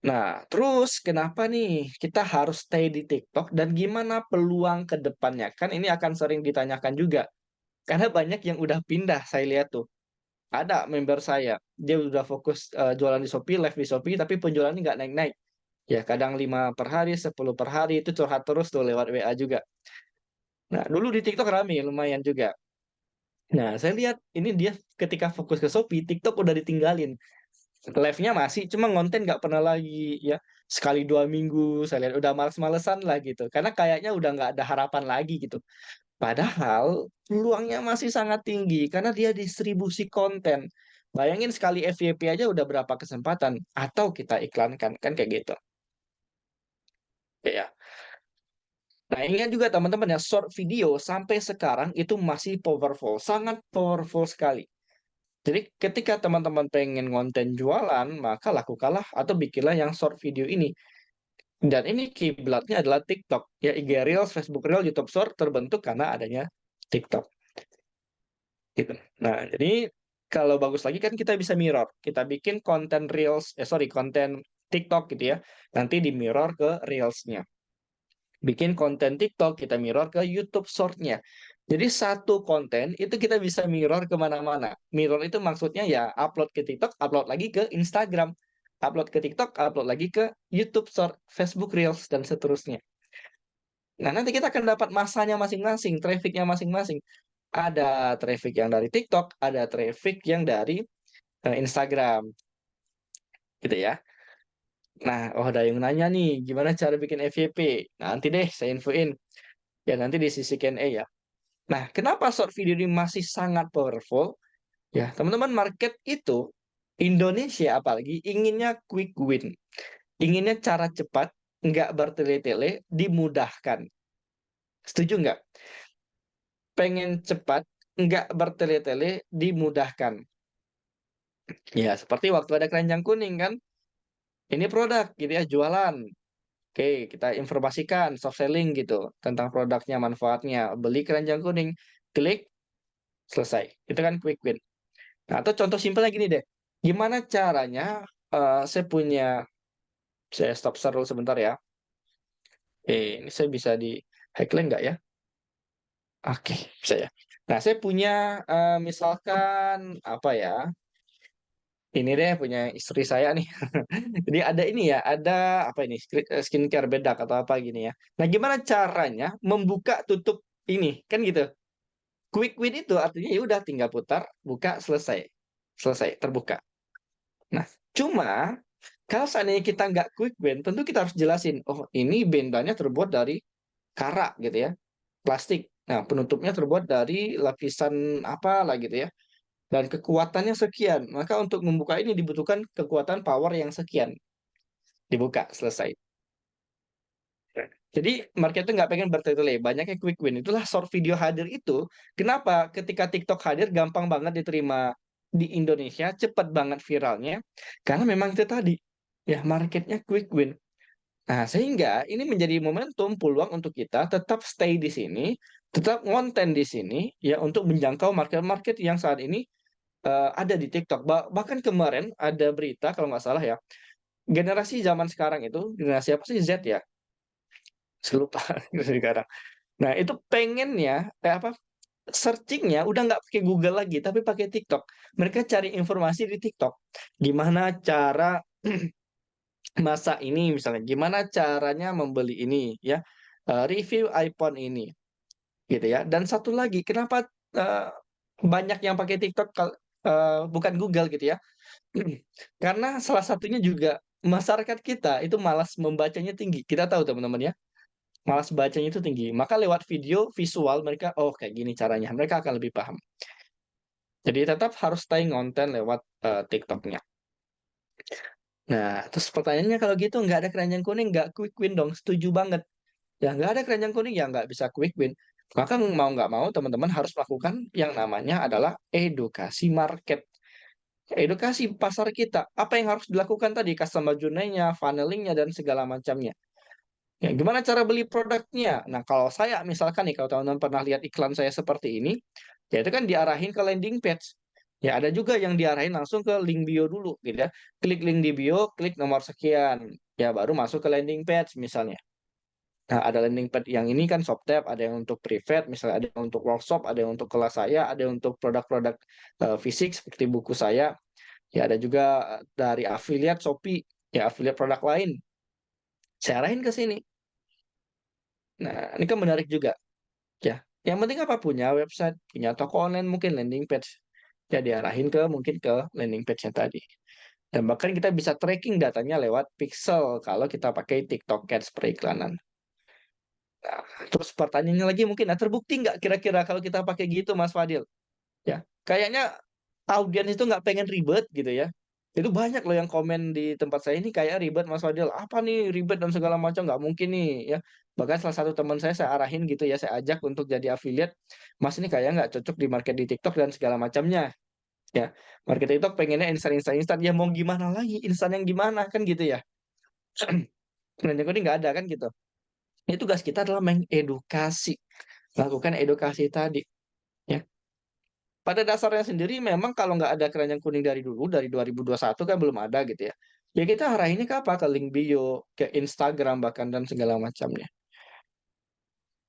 Nah, terus kenapa nih kita harus stay di TikTok dan gimana peluang ke depannya? Kan ini akan sering ditanyakan juga. Karena banyak yang udah pindah, saya lihat tuh. Ada member saya, dia udah fokus jualan di Shopee, live di Shopee, tapi penjualannya nggak naik-naik. Ya, kadang 5 per hari, 10 per hari, itu curhat terus tuh lewat WA juga. Nah, dulu di TikTok rame, lumayan juga. Nah, saya lihat ini dia ketika fokus ke Shopee, TikTok udah ditinggalin. Live-nya masih, cuma ngonten nggak pernah lagi ya. Sekali 2 minggu, saya lihat udah males-malesan lah gitu. Karena kayaknya udah nggak ada harapan lagi gitu. Padahal peluangnya masih sangat tinggi karena dia distribusi konten. Bayangin sekali FYP aja udah berapa kesempatan. Atau kita iklankan, kan kayak gitu. Ya. Nah, ingat juga teman-teman ya, short video sampai sekarang itu masih powerful, sangat powerful sekali. Jadi ketika teman-teman pengen konten jualan, maka lakukanlah atau bikinlah yang short video ini. Dan ini kiblatnya adalah TikTok. Ya IG Reels, Facebook Reels, YouTube Short terbentuk karena adanya TikTok. Gitu. Nah, jadi kalau bagus lagi kan kita bisa mirror. Kita bikin konten Reels, konten TikTok gitu ya. Nanti di mirror ke Reels-nya. Bikin konten TikTok, kita mirror ke YouTube Short-nya. Jadi satu konten itu kita bisa mirror kemana-mana. Mirror itu maksudnya ya upload ke TikTok, upload lagi ke Instagram. Upload ke TikTok, upload lagi ke YouTube Short, Facebook Reels, dan seterusnya. Nah, nanti kita akan dapat masanya masing-masing, trafficnya masing-masing. Ada traffic yang dari TikTok, ada traffic yang dari Instagram. Gitu ya. Nah, oh ada yang nanya nih, gimana cara bikin FYP? Nanti deh saya infoin. Ya nanti di sisi Q&A ya. Nah, kenapa short video ini masih sangat powerful? Ya, teman-teman, market itu Indonesia apalagi inginnya quick win. Inginnya cara cepat, nggak bertele-tele, dimudahkan. Setuju nggak? Pengen cepat, nggak bertele-tele, dimudahkan. Ya, seperti waktu ada keranjang kuning kan. Ini produk gitu ya, jualan. Oke, kita informasikan, soft selling gitu. Tentang produknya, manfaatnya. Beli keranjang kuning, klik, selesai. Itu kan quick win. Nah, atau contoh simpelnya gini deh. Gimana caranya saya punya, saya stop share dulu sebentar ya. Ini saya bisa di hackline nggak ya? Oke, bisa ya. Nah, saya punya misalkan apa ya? Ini deh punya istri saya nih. Jadi ada ini ya, ada apa ini? Skincare bedak atau apa gini ya. Nah, gimana caranya membuka tutup ini? Kan gitu. Quick win itu artinya ya udah tinggal putar, buka, selesai. Selesai, terbuka. Nah, cuma kalau seandainya kita nggak quick band, tentu kita harus jelasin, oh ini bendannya terbuat dari karat gitu ya, plastik. Nah, penutupnya terbuat dari lapisan apa lah gitu ya. Dan kekuatannya sekian. Maka untuk membuka ini dibutuhkan kekuatan power yang sekian. Dibuka, selesai. Jadi market itu nggak pengen bertele-tele, banyaknya quick win. Itulah short video hadir itu. Kenapa ketika TikTok hadir gampang banget diterima di Indonesia, cepat banget viralnya. Karena memang itu tadi, ya marketnya quick win. Nah, sehingga ini menjadi momentum peluang untuk kita tetap stay di sini, tetap ngonten di sini, ya untuk menjangkau market-market yang saat ini ada di TikTok. Bahkan kemarin ada berita kalau nggak salah ya, generasi zaman sekarang itu generasi apa sih Z ya? Saya lupa generasi sekarang. Nah, itu pengennya apa? Searchingnya udah nggak pakai Google lagi, tapi pakai TikTok. Mereka cari informasi di TikTok. Gimana cara masak ini misalnya, gimana caranya membeli ini ya, review iPhone ini gitu ya. Dan satu lagi, kenapa banyak yang pakai TikTok bukan Google gitu ya? Karena salah satunya juga masyarakat kita itu malas membacanya tinggi. Kita tahu teman-teman ya, malas bacanya itu tinggi. Maka lewat video visual mereka, oh kayak gini caranya, mereka akan lebih paham. Jadi tetap harus stay konten lewat TikTok-nya. Nah, terus pertanyaannya kalau gitu nggak ada keranjang kuning, nggak quick win dong. Setuju banget. Ya nggak ada keranjang kuning, ya nggak bisa quick win. Maka mau nggak mau teman-teman harus melakukan yang namanya adalah edukasi market. Edukasi pasar kita. Apa yang harus dilakukan tadi? Customer journey-nya, funneling-nya, dan segala macamnya. Ya, gimana cara beli produknya? Nah, kalau saya misalkan nih, kalau teman-teman pernah lihat iklan saya seperti ini, ya itu kan diarahin ke landing page. Ya, ada juga yang diarahin langsung ke link bio dulu, gitu ya. Klik link di bio, klik nomor sekian. Ya, baru masuk ke landing page misalnya. Nah, ada landing page yang ini kan ShopTab, ada yang untuk private, misalnya ada yang untuk workshop, ada yang untuk kelas saya, ada yang untuk produk-produk fisik seperti buku saya. Ya, ada juga dari affiliate Shopee, ya affiliate produk lain. Saya arahin ke sini. Nah, ini kan menarik juga. Ya, yang penting apa? Punya website, punya toko online, mungkin landing page. Ya, diarahin ke mungkin ke landing page-nya tadi. Dan bahkan kita bisa tracking datanya lewat pixel kalau kita pakai TikTok Ads periklanan. Nah, terus pertanyaannya lagi mungkin, nah terbukti nggak kira-kira kalau kita pakai gitu, Mas Fadil? Ya, kayaknya audiens itu nggak pengen ribet gitu ya. Itu banyak loh yang komen di tempat saya ini kayak ribet Mas Fadil. Apa nih ribet dan segala macam nggak mungkin nih ya. Bahkan salah satu teman saya arahin gitu ya, saya ajak untuk jadi affiliate. Mas ini kayak nggak cocok di market di TikTok dan segala macamnya. Ya, market TikTok pengennya instan instan instan. Ya mau gimana lagi? Instan yang gimana kan gitu ya. Dan yang ini nggak ada kan gitu. Ini tugas kita adalah mengedukasi, lakukan edukasi tadi. Ya, pada dasarnya sendiri memang kalau nggak ada keranjang kuning dari dulu, dari 2021 kan belum ada gitu ya. Ya kita arahinnya ke apa? Ke link bio, ke Instagram bahkan dan segala macamnya.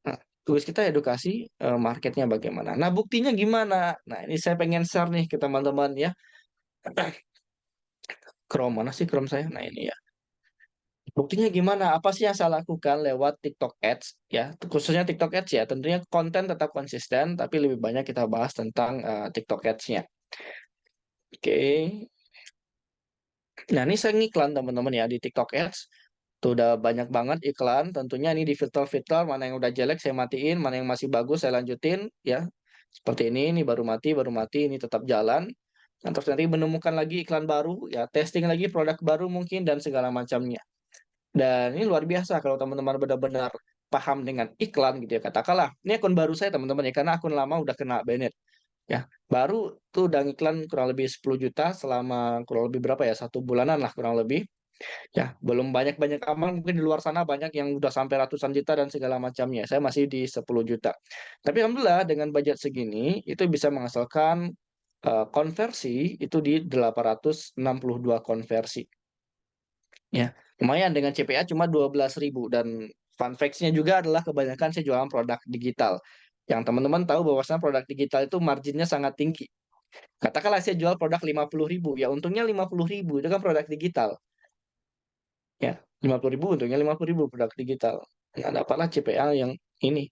Nah, tugas kita edukasi marketnya bagaimana. Nah, buktinya gimana? Nah, ini saya pengen share nih ke teman-teman ya. Chrome mana sih Chrome saya? Nah, ini ya. Buktinya gimana? Apa sih yang saya lakukan lewat TikTok Ads ya? Khususnya TikTok Ads ya. Tentunya konten tetap konsisten, tapi lebih banyak kita bahas tentang TikTok Ads-nya. Oke. Nah, ini saya ngiklan teman-teman ya di TikTok Ads. Tuh udah banyak banget iklan, tentunya ini di-filter-filter, mana yang udah jelek saya matiin, mana yang masih bagus saya lanjutin, ya. Seperti ini baru mati, ini tetap jalan. Nah, terus nanti menemukan lagi iklan baru, ya testing lagi produk baru mungkin dan segala macamnya. Dan ini luar biasa kalau teman-teman benar-benar paham dengan iklan gitu ya, katakanlah, ini akun baru saya teman-teman ya, karena akun lama udah kena banned, ya. Baru tuh udah ngiklan kurang lebih 10 juta selama kurang lebih berapa ya, 1 bulanan lah kurang lebih. Ya, belum banyak-banyak aman, mungkin di luar sana banyak yang udah sampai ratusan juta dan segala macamnya. Saya masih di 10 juta. Tapi alhamdulillah dengan budget segini, itu bisa menghasilkan, konversi itu di 862 konversi, ya. Lumayan dengan CPA cuma 12.000 dan fun facts-nya juga adalah kebanyakan saya jualan produk digital. Yang teman-teman tahu bahwasanya produk digital itu marginnya sangat tinggi. Katakanlah saya jual produk 50.000, ya untungnya 50.000, itu kan produk digital. Ya, 50.000 untungnya 50.000 produk digital. Ya dapatlah CPA yang ini,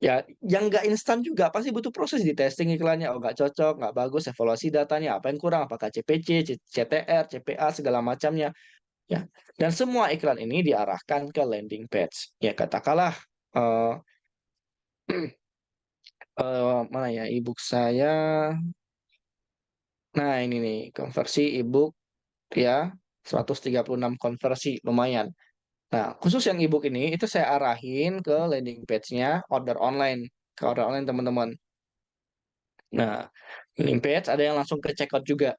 ya yang nggak instan juga, pasti butuh proses di testing iklannya, oh nggak cocok, nggak bagus, evaluasi datanya, apa yang kurang, apakah CPC, CTR, CPA, segala macamnya, ya. Dan semua iklan ini diarahkan ke landing page. Ya katakanlah, eee mana ya e-book saya, nah ini nih, konversi e-book ya, 136 konversi, lumayan. Nah, khusus yang e-book ini, itu saya arahin ke landing page-nya order online, ke order online teman-teman. Nah, landing page ada yang langsung ke checkout juga.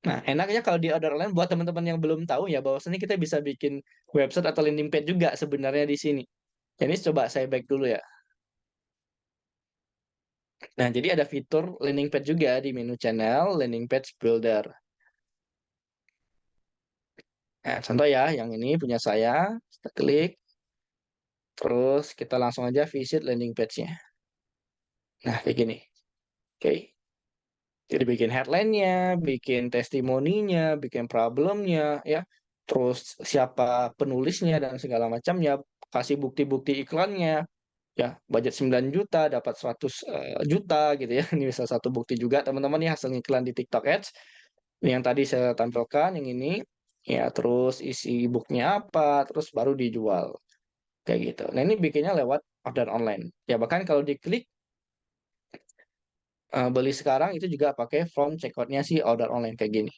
Nah, enaknya kalau di order online buat teman-teman yang belum tahu ya, bahwasanya kita bisa bikin website atau landing page juga sebenarnya di sini. Ini coba saya back dulu ya. Nah, jadi ada fitur landing page juga di menu channel, landing page builder. Nah, contoh ya, yang ini punya saya, kita klik, terus kita langsung aja visit landing page-nya. Nah, kayak gini. Oke. Jadi bikin headline-nya, bikin testimoninya, bikin problemnya, ya. Terus siapa penulisnya dan segala macamnya, kasih bukti-bukti iklannya, ya. Budget 9 juta, dapat 100 juta gitu ya. Ini bisa satu bukti juga teman-teman ya hasil iklan di TikTok Ads. Ini yang tadi saya tampilkan, yang ini, ya. Terus isi booknya apa, terus baru dijual kayak gitu. Nah ini bikinnya lewat order online. Ya bahkan kalau diklik beli sekarang itu juga pakai form checkout-nya si order online kayak gini.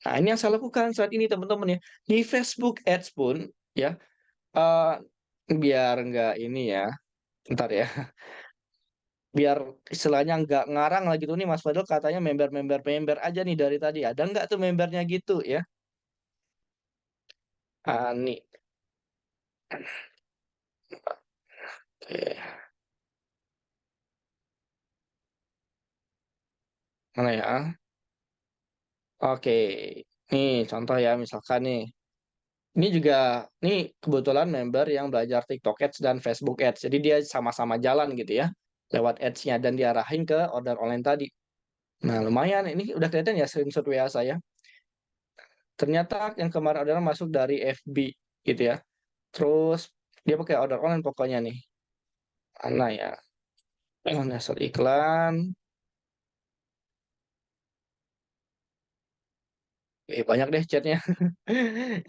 Nah, ini yang saya lakukan saat ini teman-teman ya. Di Facebook Ads pun ya, eee, biar nggak ini ya, bentar ya, biar istilahnya nggak ngarang lah gitu nih Mas Fadil katanya member aja nih dari tadi, ada nggak tuh membernya gitu ya? Nih, oke, mana ya? Oke, nih contoh ya misalkan nih, ini juga nih kebetulan member yang belajar TikTok Ads dan Facebook Ads, jadi dia sama-sama jalan gitu ya, lewat ads-nya dan diarahin ke order online tadi. Nah lumayan ini udah kelihatan ya screenshot WA saya. Ternyata yang kemarin orderan masuk dari FB gitu ya. Terus dia pakai order online pokoknya nih. Mana ya? Dasar iklan. Banyak deh chatnya.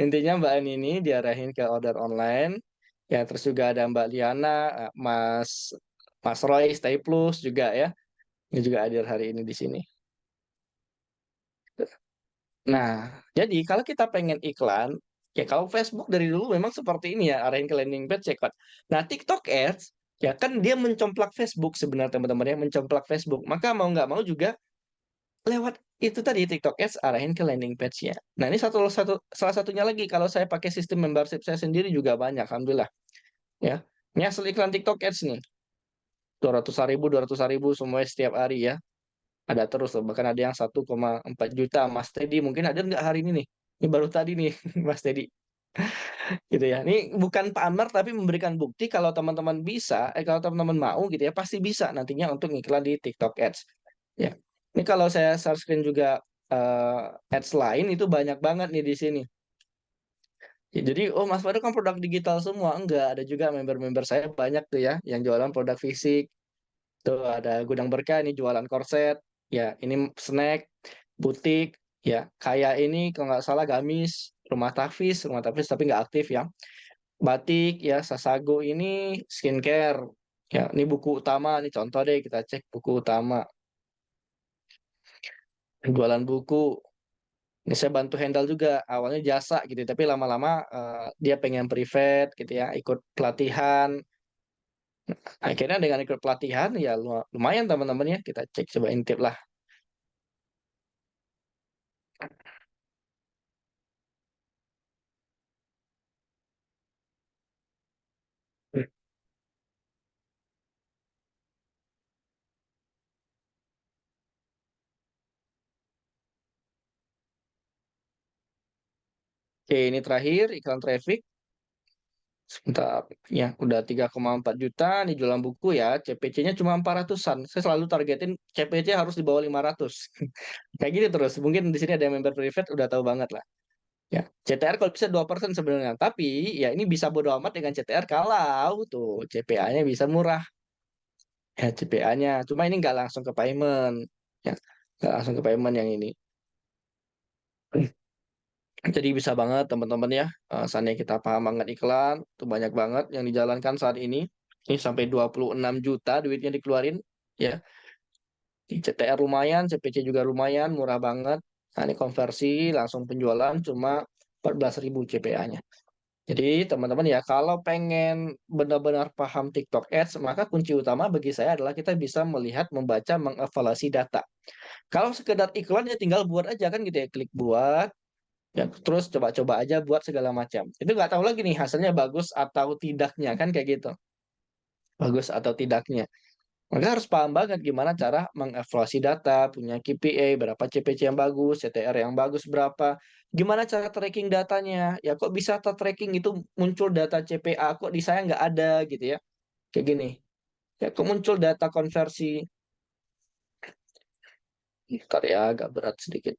Intinya Mbak Ani ini diarahin ke order online. Ya terus juga ada Mbak Liana, Mas Mas Roy Stay Plus juga ya. Ini juga hadir hari ini di sini. Nah, jadi kalau kita pengen iklan, ya kalau Facebook dari dulu memang seperti ini ya, arahin ke landing page, checkout. Nah, TikTok Ads, ya kan dia mencomplak Facebook sebenarnya teman-teman ya, mencomplak Facebook. Maka mau nggak mau juga lewat itu tadi TikTok Ads arahin ke landing page-nya. Nah, ini salah satunya lagi kalau saya pakai sistem membership saya sendiri juga banyak, alhamdulillah ya. Ini hasil iklan TikTok Ads nih, 200.000 semuanya setiap hari ya. Ada terus loh, bahkan ada yang 1,4 juta. Mas Teddy mungkin ada nggak hari ini nih? Ini baru tadi nih, Mas Teddy, gitu ya. Ini bukan pamer tapi memberikan bukti kalau teman-teman bisa, kalau teman-teman mau gitu ya, pasti bisa nantinya untuk ngiklan di TikTok Ads, ya. Ini kalau saya share screen juga, ads lain itu banyak banget nih di sini. Ya jadi, "Oh Mas Fadil kan produk digital semua." Enggak, ada juga member-member saya banyak tuh ya, yang jualan produk fisik. Tuh ada Gudang Berkah ini jualan korset, ya ini snack. butik, ya. Kayak ini kalau nggak salah gamis, rumah Tafis tapi nggak aktif ya. Batik ya, Sasago ini skincare. Ya, ini buku utama, ini contoh deh kita cek buku utama. Jualan buku. Ini saya bantu handle juga, awalnya jasa gitu, tapi lama-lama dia pengen private gitu ya, ikut pelatihan. Akhirnya dengan ikut pelatihan ya lumayan teman-teman ya, kita cek coba intip lah. Oke, ini terakhir iklan traffic. Sebentar, ya udah 3,4 juta nih jualan buku ya, CPC-nya cuma 400-an. Saya selalu targetin CPC harus di bawah 500. Kayak gini terus. Mungkin di sini ada yang member private udah tahu banget lah. Ya, CTR kalau bisa 2% sebenarnya. Tapi ya ini bisa bodo amat dengan CTR kalau tuh CPA-nya bisa murah. Ya, CPA-nya. Cuma ini nggak langsung ke payment. Ya, nggak langsung ke payment yang ini. Jadi bisa banget teman-teman ya, seandainya kita paham banget iklan, itu banyak banget yang dijalankan saat ini. Ini sampai 26 juta duitnya dikeluarin, ya. Di CTR lumayan, CPC juga lumayan, murah banget. Nah, ini konversi langsung penjualan cuma 14.000 CPA-nya. Jadi teman-teman ya, kalau pengen benar-benar paham TikTok Ads, maka kunci utama bagi saya adalah kita bisa melihat, membaca, mengevaluasi data. Kalau sekedar iklan ya tinggal buat aja kan gitu ya, klik buat, ya, terus coba-coba aja buat segala macam. Itu nggak tahu lagi nih hasilnya bagus atau tidaknya kan kayak gitu. Bagus atau tidaknya. Maka harus paham banget gimana cara mengevaluasi data, punya KPI, berapa CPC yang bagus, CTR yang bagus berapa, gimana cara tracking datanya. Ya kok bisa tracking itu muncul data CPA, kok di saya nggak ada gitu ya. Kayak gini. Ya kok muncul data konversi. Ntar ya agak berat sedikit.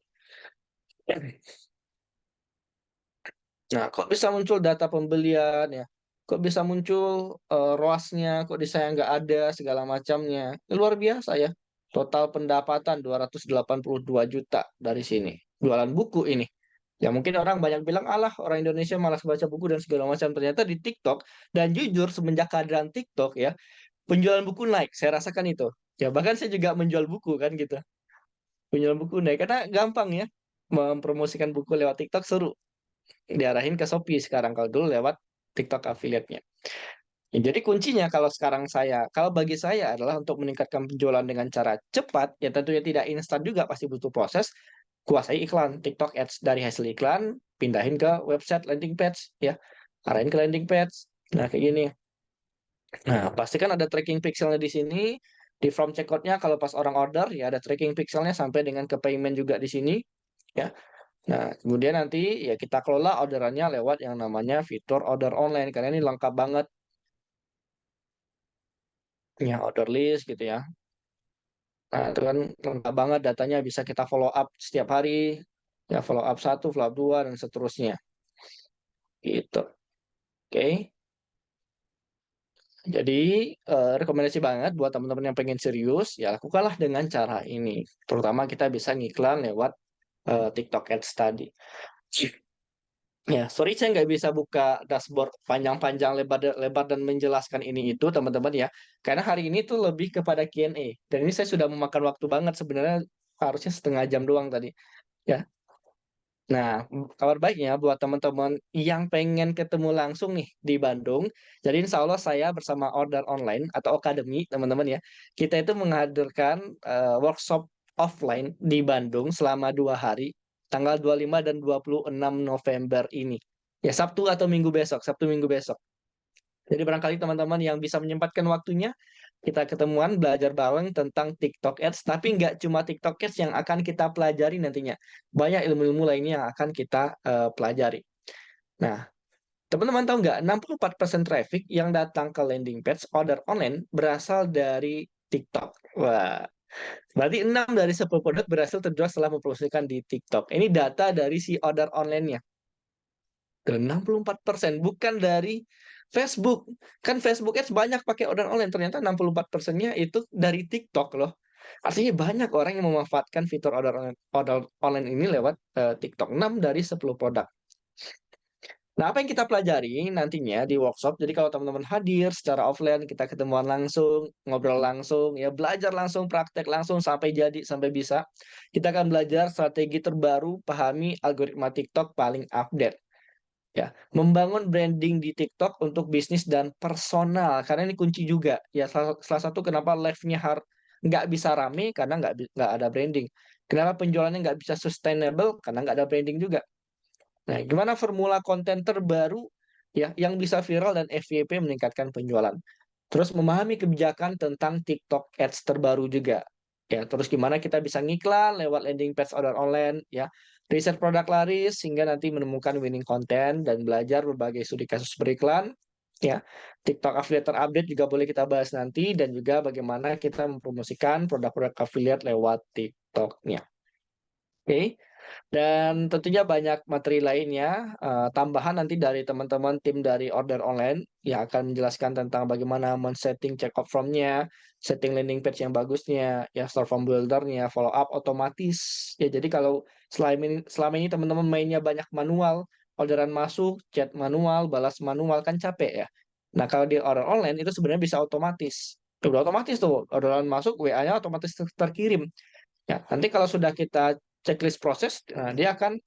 Nah, kok bisa muncul data pembelian ya? Kok bisa muncul ROAS-nya, kok di saya nggak ada segala macamnya. Luar biasa ya. Total pendapatan 282 juta dari sini. Jualan buku ini. Ya mungkin orang banyak bilang, alah orang Indonesia malas baca buku dan segala macam. Ternyata di TikTok, dan jujur semenjak kehadiran TikTok ya, penjualan buku naik. Saya rasakan itu. Ya bahkan saya juga menjual buku kan gitu. Penjualan buku naik. Karena gampang ya. Mempromosikan buku lewat TikTok seru, diarahin ke Shopee sekarang kalau dulu lewat TikTok affiliate-nya. Ya, jadi kuncinya kalau bagi saya adalah untuk meningkatkan penjualan dengan cara cepat, ya tentunya tidak instan juga, pasti butuh proses. Kuasai iklan, TikTok Ads dari hasil iklan, pindahin ke website landing page, ya, arahin ke landing page. Nah, kayak gini. Nah, pastikan ada tracking pixelnya di sini. Di form checkout-nya kalau pas orang order, ya ada tracking pixelnya sampai dengan ke payment juga di sini. Ya, nah, kemudian nanti ya kita kelola orderannya lewat yang namanya fitur order online karena ini lengkap banget ya, order list gitu ya. Nah, itu kan lengkap banget datanya, bisa kita follow up setiap hari. Ya, follow up satu, follow up dua dan seterusnya. Gitu. Oke. Jadi rekomendasi banget buat teman-teman yang pengen serius, ya lakukanlah dengan cara ini. Terutama kita bisa ngiklan lewat TikTok Ads tadi. Ya, sorry saya nggak bisa buka dashboard panjang-panjang lebar dan menjelaskan ini itu teman-teman ya. Karena hari ini tuh lebih kepada Q&A. Dan ini saya sudah memakan waktu banget sebenarnya, harusnya setengah jam doang tadi. Ya. Nah, kabar baiknya buat teman-teman yang pengen ketemu langsung nih di Bandung. Jadi insya Allah saya bersama Order Online atau Akademi teman-teman ya. Kita itu menghadirkan workshop offline di Bandung selama 2 hari, tanggal 25 dan 26 November ini. Ya, Sabtu atau Minggu besok, Sabtu Minggu besok. Jadi barangkali teman-teman yang bisa menyempatkan waktunya, kita ketemuan belajar bareng tentang TikTok Ads, tapi nggak cuma TikTok Ads yang akan kita pelajari nantinya. Banyak ilmu-ilmu lainnya yang akan kita pelajari. Nah, teman-teman tahu nggak, 64% traffic yang datang ke landing page order online berasal dari TikTok. Wah, berarti 6 dari 10 produk berhasil terjual setelah mempromosikan di TikTok. Ini data dari si order online-nya. Dan 64% bukan dari Facebook. Kan Facebook Ads banyak pakai order online. Ternyata 64%-nya itu dari TikTok loh. Artinya banyak orang yang memanfaatkan fitur order online ini lewat, TikTok, 6 dari 10 produk. Nah, apa yang kita pelajari nantinya di workshop, jadi kalau teman-teman hadir secara offline, kita ketemuan langsung, ngobrol langsung, ya belajar langsung, praktek langsung sampai jadi, sampai bisa. Kita akan belajar strategi terbaru, pahami algoritma TikTok paling update. Ya, membangun branding di TikTok untuk bisnis dan personal, karena ini kunci juga. Ya, salah salah satu kenapa live-nya nggak bisa rame, karena nggak ada branding. Kenapa penjualannya nggak bisa sustainable, karena nggak ada branding juga. Nah, gimana formula konten terbaru ya yang bisa viral dan FYP meningkatkan penjualan. Terus memahami kebijakan tentang TikTok Ads terbaru juga. Ya, terus gimana kita bisa ngiklan lewat landing page order online ya. Riset produk laris hingga nanti menemukan winning content dan belajar berbagai studi kasus beriklan ya. TikTok affiliate terupdate juga boleh kita bahas nanti dan juga bagaimana kita mempromosikan produk-produk affiliate lewat TikTok-nya. Oke. Dan tentunya banyak materi lainnya, tambahan nanti dari teman-teman tim dari order online yang akan menjelaskan tentang bagaimana men-setting check out from-nya, setting landing page yang bagusnya, ya store form builder-nya, follow up otomatis. Ya jadi kalau selama ini teman-teman mainnya banyak manual, orderan masuk, chat manual, balas manual, kan capek ya. Nah kalau di order online itu sebenarnya bisa otomatis. Udah otomatis tuh, orderan masuk, WA-nya otomatis terkirim. Ya, nanti kalau sudah kita checklist proses, dia akan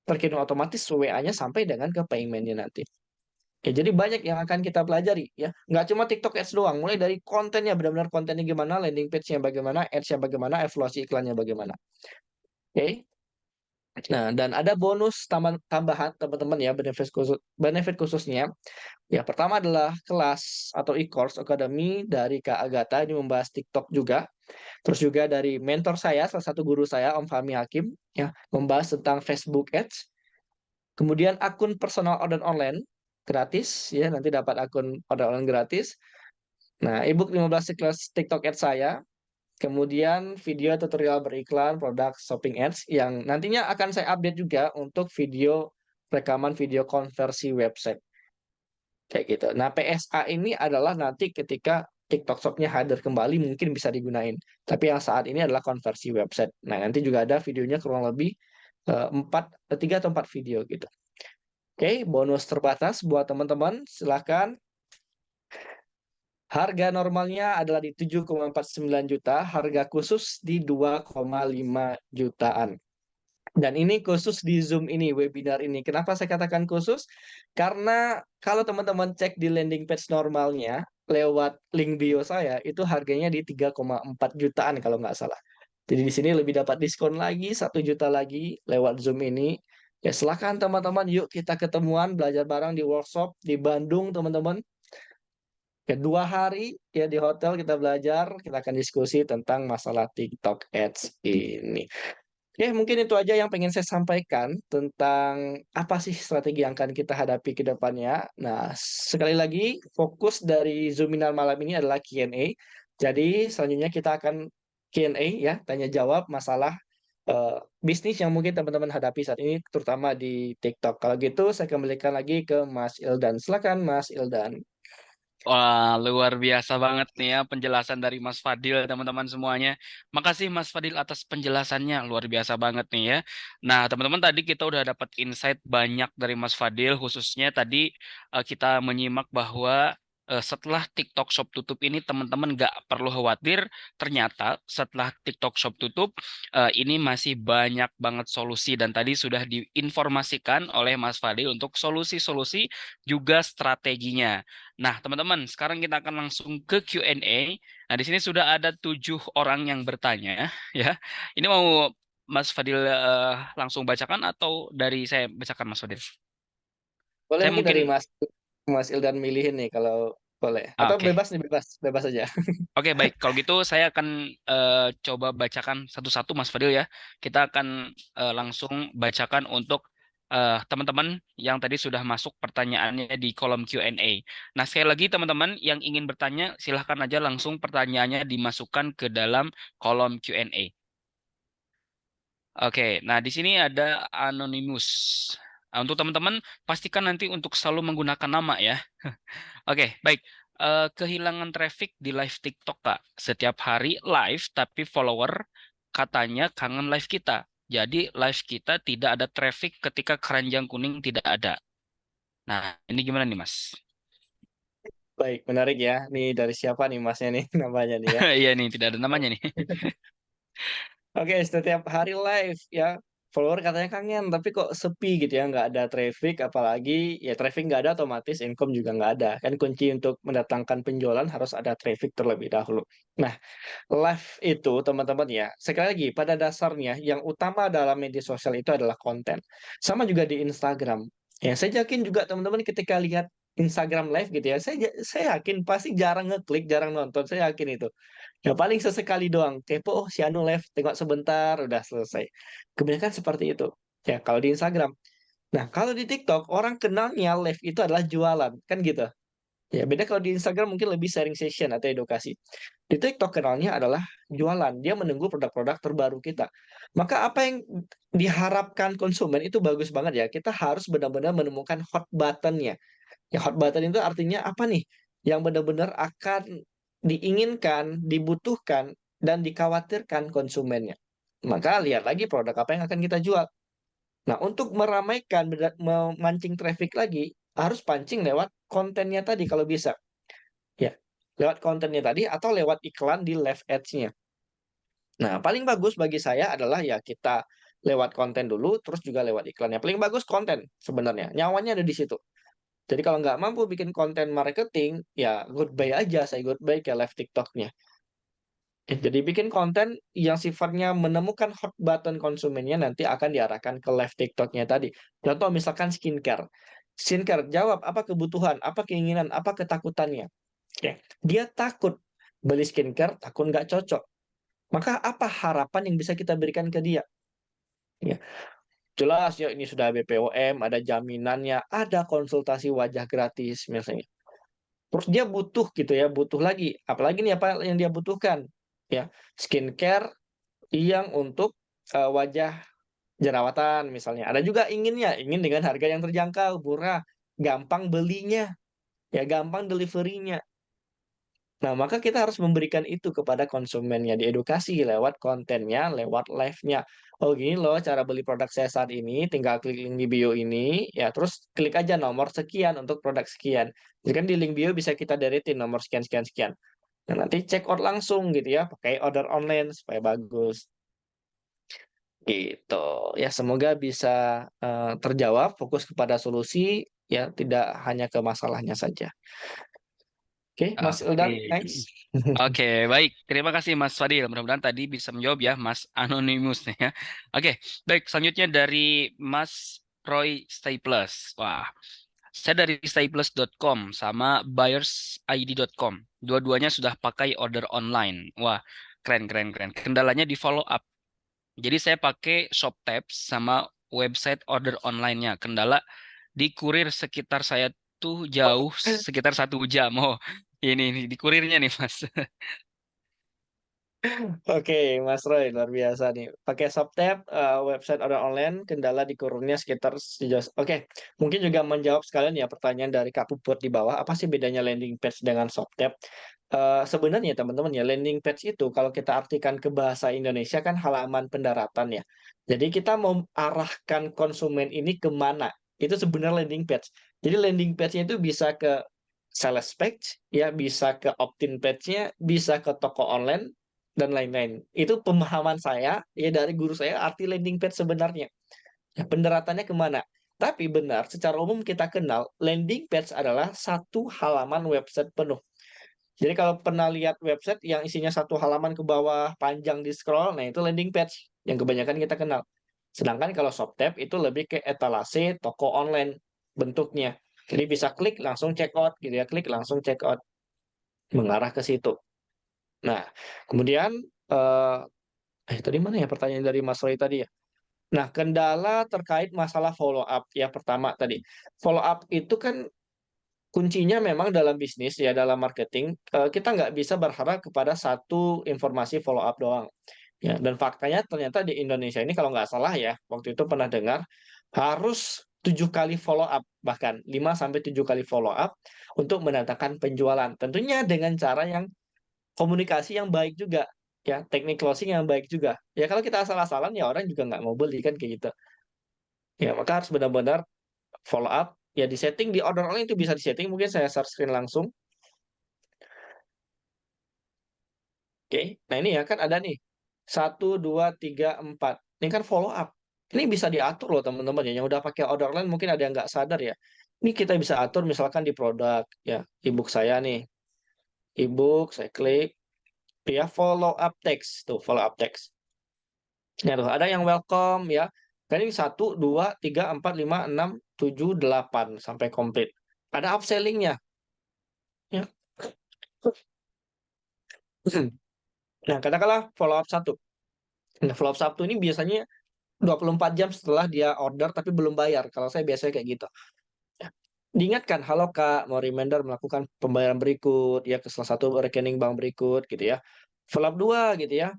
terkirim otomatis WA-nya sampai dengan ke payment-nya nanti. Ya, jadi banyak yang akan kita pelajari ya. Nggak cuma TikTok Ads doang, mulai dari kontennya, benar-benar kontennya gimana, landing page-nya bagaimana, ads-nya bagaimana, evaluasi iklannya bagaimana. Oke. Nah, dan ada bonus tambahan teman-teman ya, benefit khususnya. Ya, pertama adalah kelas atau e-course academy dari Kak Agatha, ini membahas TikTok juga. Terus juga dari mentor saya, salah satu guru saya, Om Fahmi Hakim, ya, membahas tentang Facebook Ads. Kemudian akun personal order online gratis, ya, nanti dapat akun order online gratis. Nah, ebook 15 kelas TikTok Ads saya. Kemudian video tutorial beriklan produk shopping ads yang nantinya akan saya update juga untuk video rekaman video konversi website. Kayak gitu. Nah, PSA ini adalah nanti ketika TikTok Shop-nya hadir kembali mungkin bisa digunain. Tapi yang saat ini adalah konversi website. Nah, nanti juga ada videonya kurang lebih 3 atau 4 video gitu. Oke, bonus terbatas buat teman-teman. Silahkan. Harga normalnya adalah di 7,49 juta, harga khusus di 2,5 jutaan. Dan ini khusus di Zoom ini, webinar ini. Kenapa saya katakan khusus? Karena kalau teman-teman cek di landing page normalnya, lewat link bio saya, itu harganya di 3,4 jutaan kalau nggak salah. Jadi di sini lebih dapat diskon lagi, 1 juta lagi lewat Zoom ini. Ya silahkan teman-teman, yuk kita ketemuan, belajar bareng di workshop di Bandung, teman-teman. Ya, 2 hari ya di hotel kita belajar, kita akan diskusi tentang masalah TikTok Ads ini. Ya, mungkin itu aja yang pengen saya sampaikan tentang apa sih strategi yang akan kita hadapi ke depannya. Nah, sekali lagi fokus dari Zoominar malam ini adalah Q&A. Jadi selanjutnya kita akan Q&A ya, tanya jawab masalah bisnis yang mungkin teman-teman hadapi saat ini, terutama di TikTok. Kalau gitu, saya kembalikan lagi ke Mas Ildan. Silakan, Mas Ildan. Wah, luar biasa banget nih ya penjelasan dari Mas Fadil, teman-teman semuanya. Makasih Mas Fadil atas penjelasannya, luar biasa banget nih ya. Nah, teman-teman tadi kita udah dapat insight banyak dari Mas Fadil, khususnya tadi kita menyimak bahwa setelah TikTok Shop tutup ini teman-teman nggak perlu khawatir. Ternyata setelah TikTok Shop tutup ini masih banyak banget solusi dan tadi sudah diinformasikan oleh Mas Fadil untuk solusi-solusi juga strateginya. Nah, teman-teman, sekarang kita akan langsung ke Q&A. Nah, di sini sudah ada 7 orang yang bertanya, ya. Ini mau Mas Fadil langsung bacakan atau dari saya bacakan, Mas Fadil? Boleh Saya mungkin dari mungkin, Mas Ildan milihin nih kalau boleh. Atau oke. bebas nih, bebas, bebas aja. Oke, baik. Kalau gitu saya akan coba bacakan satu-satu, Mas Fadil ya. Kita akan langsung bacakan untuk teman-teman yang tadi sudah masuk pertanyaannya di kolom Q&A. Nah, sekali lagi teman-teman yang ingin bertanya, silahkan aja langsung pertanyaannya dimasukkan ke dalam kolom Q&A. Oke, nah di sini ada Anonymous. Nah, untuk teman-teman, pastikan nanti untuk selalu menggunakan nama ya. Oke, baik. kehilangan traffic di live TikTok, Kak. Setiap hari live, tapi follower katanya kangen live kita. Jadi live kita tidak ada traffic ketika keranjang kuning tidak ada. Nah, ini gimana nih, Mas? Baik, menarik ya. Nih dari siapa nih Masnya nih namanya nih ya? Iya nih, tidak ada namanya nih. Oke, setiap hari live ya, follower katanya kangen, tapi kok sepi gitu ya, nggak ada traffic, apalagi ya traffic nggak ada otomatis income juga nggak ada. Kan kunci untuk mendatangkan penjualan harus ada traffic terlebih dahulu. Nah, live itu teman-teman ya, sekali lagi pada dasarnya yang utama dalam media sosial itu adalah konten. Sama juga di Instagram. Ya, saya yakin juga teman-teman ketika lihat Instagram live gitu ya, saya yakin pasti jarang ngeklik, jarang nonton, saya yakin itu. Ya paling sesekali doang, kepo, oh si Anu live, tengok sebentar, udah selesai. Kebanyakan seperti itu. Ya, kalau di Instagram. Nah, kalau di TikTok, orang kenalnya live itu adalah jualan, kan gitu. Ya, beda kalau di Instagram mungkin lebih sharing session atau edukasi. Di TikTok kenalnya adalah jualan, dia menunggu produk-produk terbaru kita. Maka apa yang diharapkan konsumen itu bagus banget ya, kita harus benar-benar menemukan hot button-nya. Ya hot button itu artinya apa nih? Yang benar-benar akan diinginkan, dibutuhkan, dan dikhawatirkan konsumennya. Maka lihat lagi produk apa yang akan kita jual. Nah, untuk meramaikan, memancing traffic lagi, harus pancing lewat kontennya tadi kalau bisa. Ya, lewat kontennya tadi atau lewat iklan di live ads-nya. Nah, paling bagus bagi saya adalah ya kita lewat konten dulu, terus juga lewat iklannya. Paling bagus konten sebenarnya. Nyawanya ada di situ. Jadi kalau nggak mampu bikin konten marketing, ya goodbye aja, saya goodbye ke live TikTok-nya. Jadi bikin konten yang sifatnya menemukan hot button konsumennya nanti akan diarahkan ke live TikTok-nya tadi. Contoh misalkan skincare. Skincare, jawab apa kebutuhan, apa keinginan, apa ketakutannya. Oke. Dia takut beli skincare, takut nggak cocok. Maka apa harapan yang bisa kita berikan ke dia? Ya, jelas ya ini sudah BPOM, ada jaminannya, ada konsultasi wajah gratis misalnya. Terus dia butuh gitu ya, butuh lagi. Apalagi nih apa yang dia butuhkan? Ya, skincare yang untuk wajah jerawatan misalnya. Ada juga inginnya, ingin dengan harga yang terjangkau, murah, gampang belinya, ya gampang deliverynya. Nah, maka kita harus memberikan itu kepada konsumennya, diedukasi lewat kontennya, lewat live-nya. Oh, gini loh cara beli produk saya saat ini, tinggal klik link di bio ini, ya terus klik aja nomor sekian untuk produk sekian. Jadi kan di link bio bisa kita deretin nomor sekian, sekian, sekian. Nah, nanti check out langsung gitu ya, pakai order online supaya bagus. Gitu. Ya, semoga bisa terjawab, fokus kepada solusi, ya tidak hanya ke masalahnya saja. Oke, Mas Oke. Ildan, next. Oke, baik. Terima kasih Mas Fadil. Mudah-mudahan tadi bisa menjawab ya Mas Anonymous nih ya. Oke, baik. Selanjutnya dari Mas Roy Staples. Wah, saya dari staples.com sama buyersid.com. Dua-duanya sudah pakai order online. Wah, keren, keren, keren. Kendalanya di follow up. Jadi saya pakai ShopTabs sama website order online-nya. Kendala di kurir sekitar saya tuh jauh sekitar 1 jam. Oh, ini di kurirnya nih Mas. Oke, Mas Roy, luar biasa nih. Pakai ShopTab, website order online, kendala di kurunnya sekitar sejauh. Oke, mungkin juga menjawab sekalian ya pertanyaan dari Kak Puput di bawah. Apa sih bedanya landing page dengan ShopTab? Sebenarnya teman-teman ya, landing page itu kalau kita artikan ke bahasa Indonesia kan halaman pendaratan ya. Jadi kita mau arahkan konsumen ini ke mana? Itu sebenarnya landing page. Jadi landing page-nya itu bisa ke sales page, ya bisa ke opt-in page-nya, bisa ke toko online, dan lain-lain. Itu pemahaman saya, ya dari guru saya, arti landing page sebenarnya. Ya, penderatannya kemana? Tapi benar, secara umum kita kenal, landing page adalah satu halaman website penuh. Jadi kalau pernah lihat website yang isinya satu halaman ke bawah, panjang di scroll, nah itu landing page yang kebanyakan kita kenal. Sedangkan kalau ShopTab itu lebih ke etalase toko online bentuknya. Jadi bisa klik langsung check out gitu ya, klik langsung check out mengarah ke situ. Nah, kemudian eh, tadi mana ya pertanyaan dari Mas Roy tadi ya? Nah, kendala terkait masalah follow up ya pertama tadi. Follow up itu kan kuncinya memang dalam bisnis ya dalam marketing kita nggak bisa berharap kepada satu informasi follow up doang. Ya, dan faktanya ternyata di Indonesia ini kalau nggak salah ya waktu itu pernah dengar harus 7 kali follow up, bahkan 5 sampai 7 kali follow up untuk mendatangkan penjualan. Tentunya dengan cara yang komunikasi yang baik juga, ya, teknik closing yang baik juga. Ya kalau kita asal-asalan ya orang juga nggak mau beli kan kayak gitu. Ya maka harus benar-benar follow up, ya di-setting di order online itu bisa di-setting, mungkin saya share screen langsung. Oke, nah ini ya kan ada nih, 1, 2, 3, 4. Ini kan follow up. Ini bisa diatur loh teman-teman ya, yang udah pakai order online mungkin ada yang nggak sadar ya. Ini kita bisa atur misalkan di produk, ya, ebook saya nih. Ebook, saya klik, ya follow up text, tuh follow up text. Ya tuh, ada yang welcome ya. Kan ini 1, 2, 3, 4, 5, 6, 7, 8 sampai komplit. Ada upselling-nya. Ya. Nah, katakanlah follow up 1. Nah, follow up 1 ini biasanya 24 jam setelah dia order tapi belum bayar. Kalau saya biasanya kayak gitu. Ya. Diingatkan, "Halo Kak, mau reminder melakukan pembayaran berikut ya ke salah satu rekening bank berikut," gitu ya. Follow up 2 gitu ya.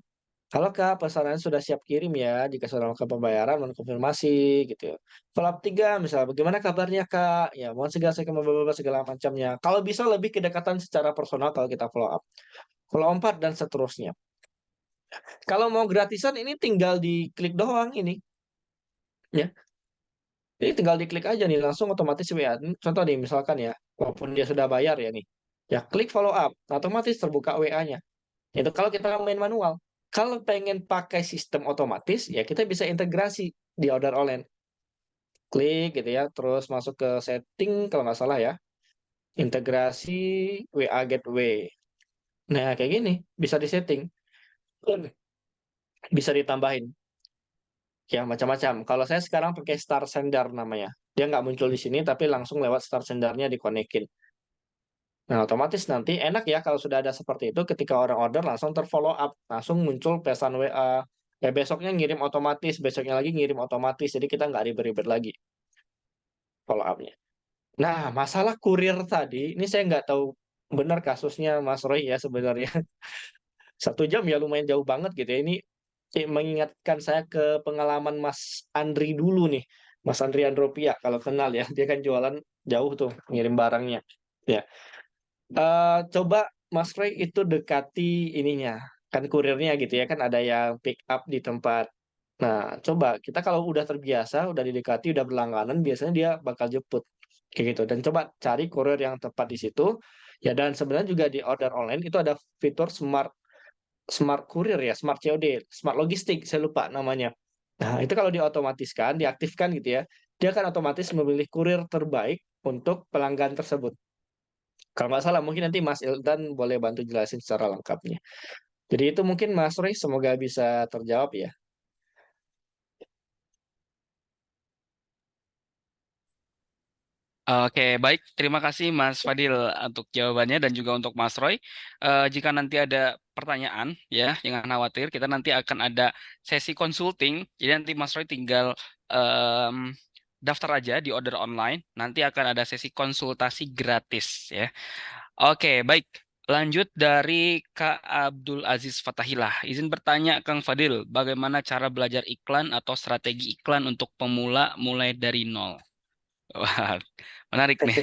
"Halo Kak, pesanan sudah siap kirim ya, jika sudah melakukan pembayaran mohon konfirmasi," gitu ya. Follow up 3 misal, "Bagaimana kabarnya Kak? Ya mohon segera saya segala macamnya." Kalau bisa lebih kedekatan secara personal kalau kita follow up. Follow 4 dan seterusnya. Kalau mau gratisan ini tinggal diklik doang ini, ya. Ini tinggal diklik aja nih, langsung otomatis WA. Contoh nih, misalkan ya, walaupun dia sudah bayar ya nih, ya klik follow up, otomatis terbuka WA-nya. Itu kalau kita main manual. Kalau pengen pakai sistem otomatis, ya kita bisa integrasi di order online. Klik gitu ya, terus masuk ke setting kalau nggak salah ya, integrasi WA Gateway. Nah, kayak gini, bisa disetting, bisa ditambahin. Ya, macam-macam. Kalau saya sekarang pakai Star Sender namanya. Dia nggak muncul di sini, tapi langsung lewat Star Sender-nya dikonekin. Nah, otomatis nanti enak ya kalau sudah ada seperti itu, ketika orang order langsung terfollow up, langsung muncul pesan WA. Ya besoknya ngirim otomatis, besoknya lagi ngirim otomatis, jadi kita nggak ribet-ribet lagi follow up-nya. Nah, masalah kurir tadi, ini saya nggak tahu benar kasusnya Mas Roy ya sebenarnya. 1 jam ya lumayan jauh banget gitu ya. Ini mengingatkan saya ke pengalaman Mas Andri dulu nih. Mas Andri Andropia, kalau kenal ya. Dia kan jualan jauh tuh, ngirim barangnya. Ya. Coba Mas Roy itu dekati ininya, kan kurirnya gitu ya, kan ada yang pick up di tempat. Nah, coba kita kalau udah terbiasa, udah didekati, udah berlangganan, biasanya dia bakal jemput, kayak gitu. Dan coba cari kurir yang tepat di situ. Ya dan sebenarnya juga di order online itu ada fitur smart smart kurir ya, smart COD, smart logistik, saya lupa namanya. Nah, itu kalau diotomatiskan, diaktifkan gitu ya, dia akan otomatis memilih kurir terbaik untuk pelanggan tersebut. Kalau nggak salah mungkin nanti Mas Ildan boleh bantu jelasin secara lengkapnya. Jadi itu mungkin Mas Roy semoga bisa terjawab ya. Oke, baik. Terima kasih Mas Fadil untuk jawabannya dan juga untuk Mas Roy. Jika nanti ada pertanyaan, ya, jangan khawatir. Kita nanti akan ada sesi consulting. Jadi nanti Mas Roy tinggal em, daftar aja di order online. Nanti akan ada sesi konsultasi gratis, ya. Oke, baik. Lanjut dari Kak Abdul Aziz Fatahillah. Izin bertanya, Kang Fadil, bagaimana cara belajar iklan atau strategi iklan untuk pemula mulai dari nol? Wah, menarik nih.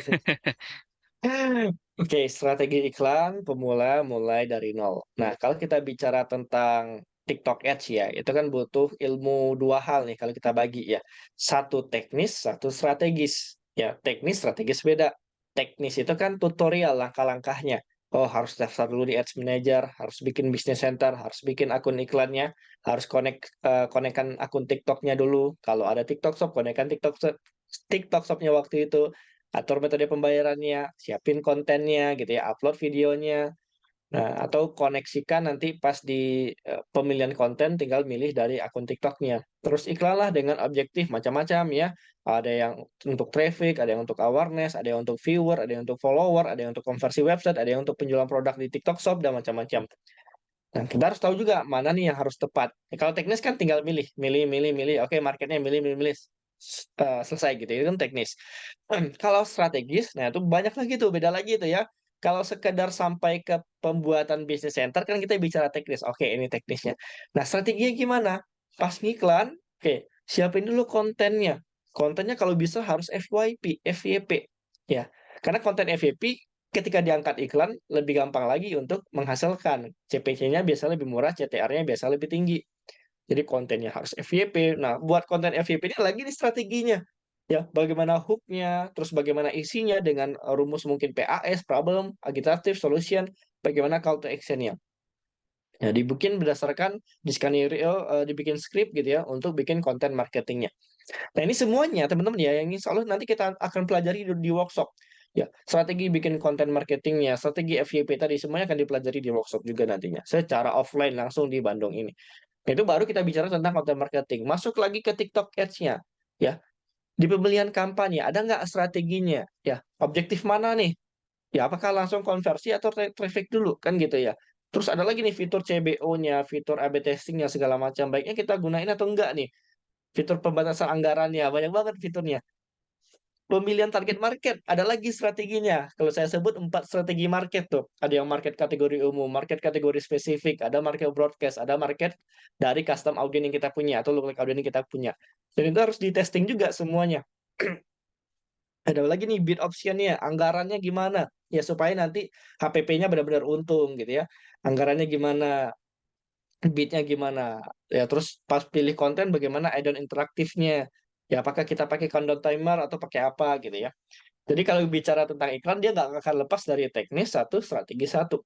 Oke, strategi iklan pemula mulai dari nol. Nah, kalau kita bicara tentang TikTok Ads ya, itu kan butuh ilmu dua hal nih kalau kita bagi ya. Satu teknis, satu strategis. Ya, teknis, strategis beda. Teknis itu kan tutorial langkah-langkahnya. Oh, harus daftar dulu di Ads Manager, harus bikin Business Center, harus bikin akun iklannya, harus konekkan akun TikToknya dulu. Kalau ada TikTok Shop, konekkan TikTok Shopnya waktu itu, atur metode pembayarannya, siapin kontennya gitu ya, upload videonya. Nah, atau koneksikan nanti pas di pemilihan konten tinggal milih dari akun TikToknya. Terus iklanlah dengan objektif macam-macam ya. Ada yang untuk traffic, ada yang untuk awareness, ada yang untuk viewer, ada yang untuk follower, ada yang untuk konversi website, ada yang untuk penjualan produk di TikTok Shop dan macam-macam. Nah, kita harus tahu juga mana nih yang harus tepat. Ya, kalau teknis kan tinggal milih, milih, milih, milih. Oke, marketnya milih, milih, milih. Selesai gitu. Itu kan teknis. Kalau strategis, nah itu banyak lagi tuh, beda lagi tuh ya. Kalau sekedar sampai ke pembuatan bisnis center kan kita bicara teknis. Oke, ini teknisnya. Nah, strateginya gimana? Pas ngiklan, oke, siapin dulu kontennya. kontennya kalau bisa harus FYP, ya. Karena konten FYP ketika diangkat iklan lebih gampang lagi untuk menghasilkan. CPC-nya biasanya lebih murah, CTR-nya biasa lebih tinggi. Jadi kontennya harus FYP. Nah, buat konten FYP ini lagi nih strateginya. Ya, bagaimana hook-nya, terus bagaimana isinya dengan rumus mungkin PAS, problem, agitative, solution, bagaimana call to action-nya. Nah, dibikin berdasarkan di skenario, dibikin skrip gitu ya untuk bikin konten marketingnya. Nah, ini semuanya teman-teman ya, yang insya Allah nanti kita akan pelajari di workshop. Ya, strategi bikin konten marketingnya, strategi FYP tadi semuanya akan dipelajari di workshop juga nantinya, secara offline langsung di Bandung ini. Nah, itu baru kita bicara tentang konten marketing. Masuk lagi ke TikTok Ads-nya, ya. Di pembelian kampanye, ada nggak strateginya? Ya, objektif mana nih? Ya, apakah langsung konversi atau traffic dulu, kan gitu ya. Terus ada lagi nih fitur CBO-nya, fitur AB testing-nya segala macam, baiknya kita gunain atau enggak nih? Fitur pembatasan anggarannya, banyak banget fiturnya. Pemilihan target market, ada lagi strateginya. Kalau saya sebut 4 strategi market tuh. Ada yang market kategori umum, market kategori spesifik, ada market broadcast, ada market dari custom audience yang kita punya atau lookalike audience yang kita punya. Dan itu harus di-testing juga semuanya. Ada lagi nih bid option-nya, anggarannya gimana? Ya supaya nanti HPP-nya benar-benar untung gitu ya. Anggarannya gimana, bid-nya gimana. Ya terus pas pilih konten bagaimana add-on interaktifnya. Ya apakah kita pakai countdown timer atau pakai apa gitu ya. Jadi kalau bicara tentang iklan dia nggak akan lepas dari teknis satu, strategi satu.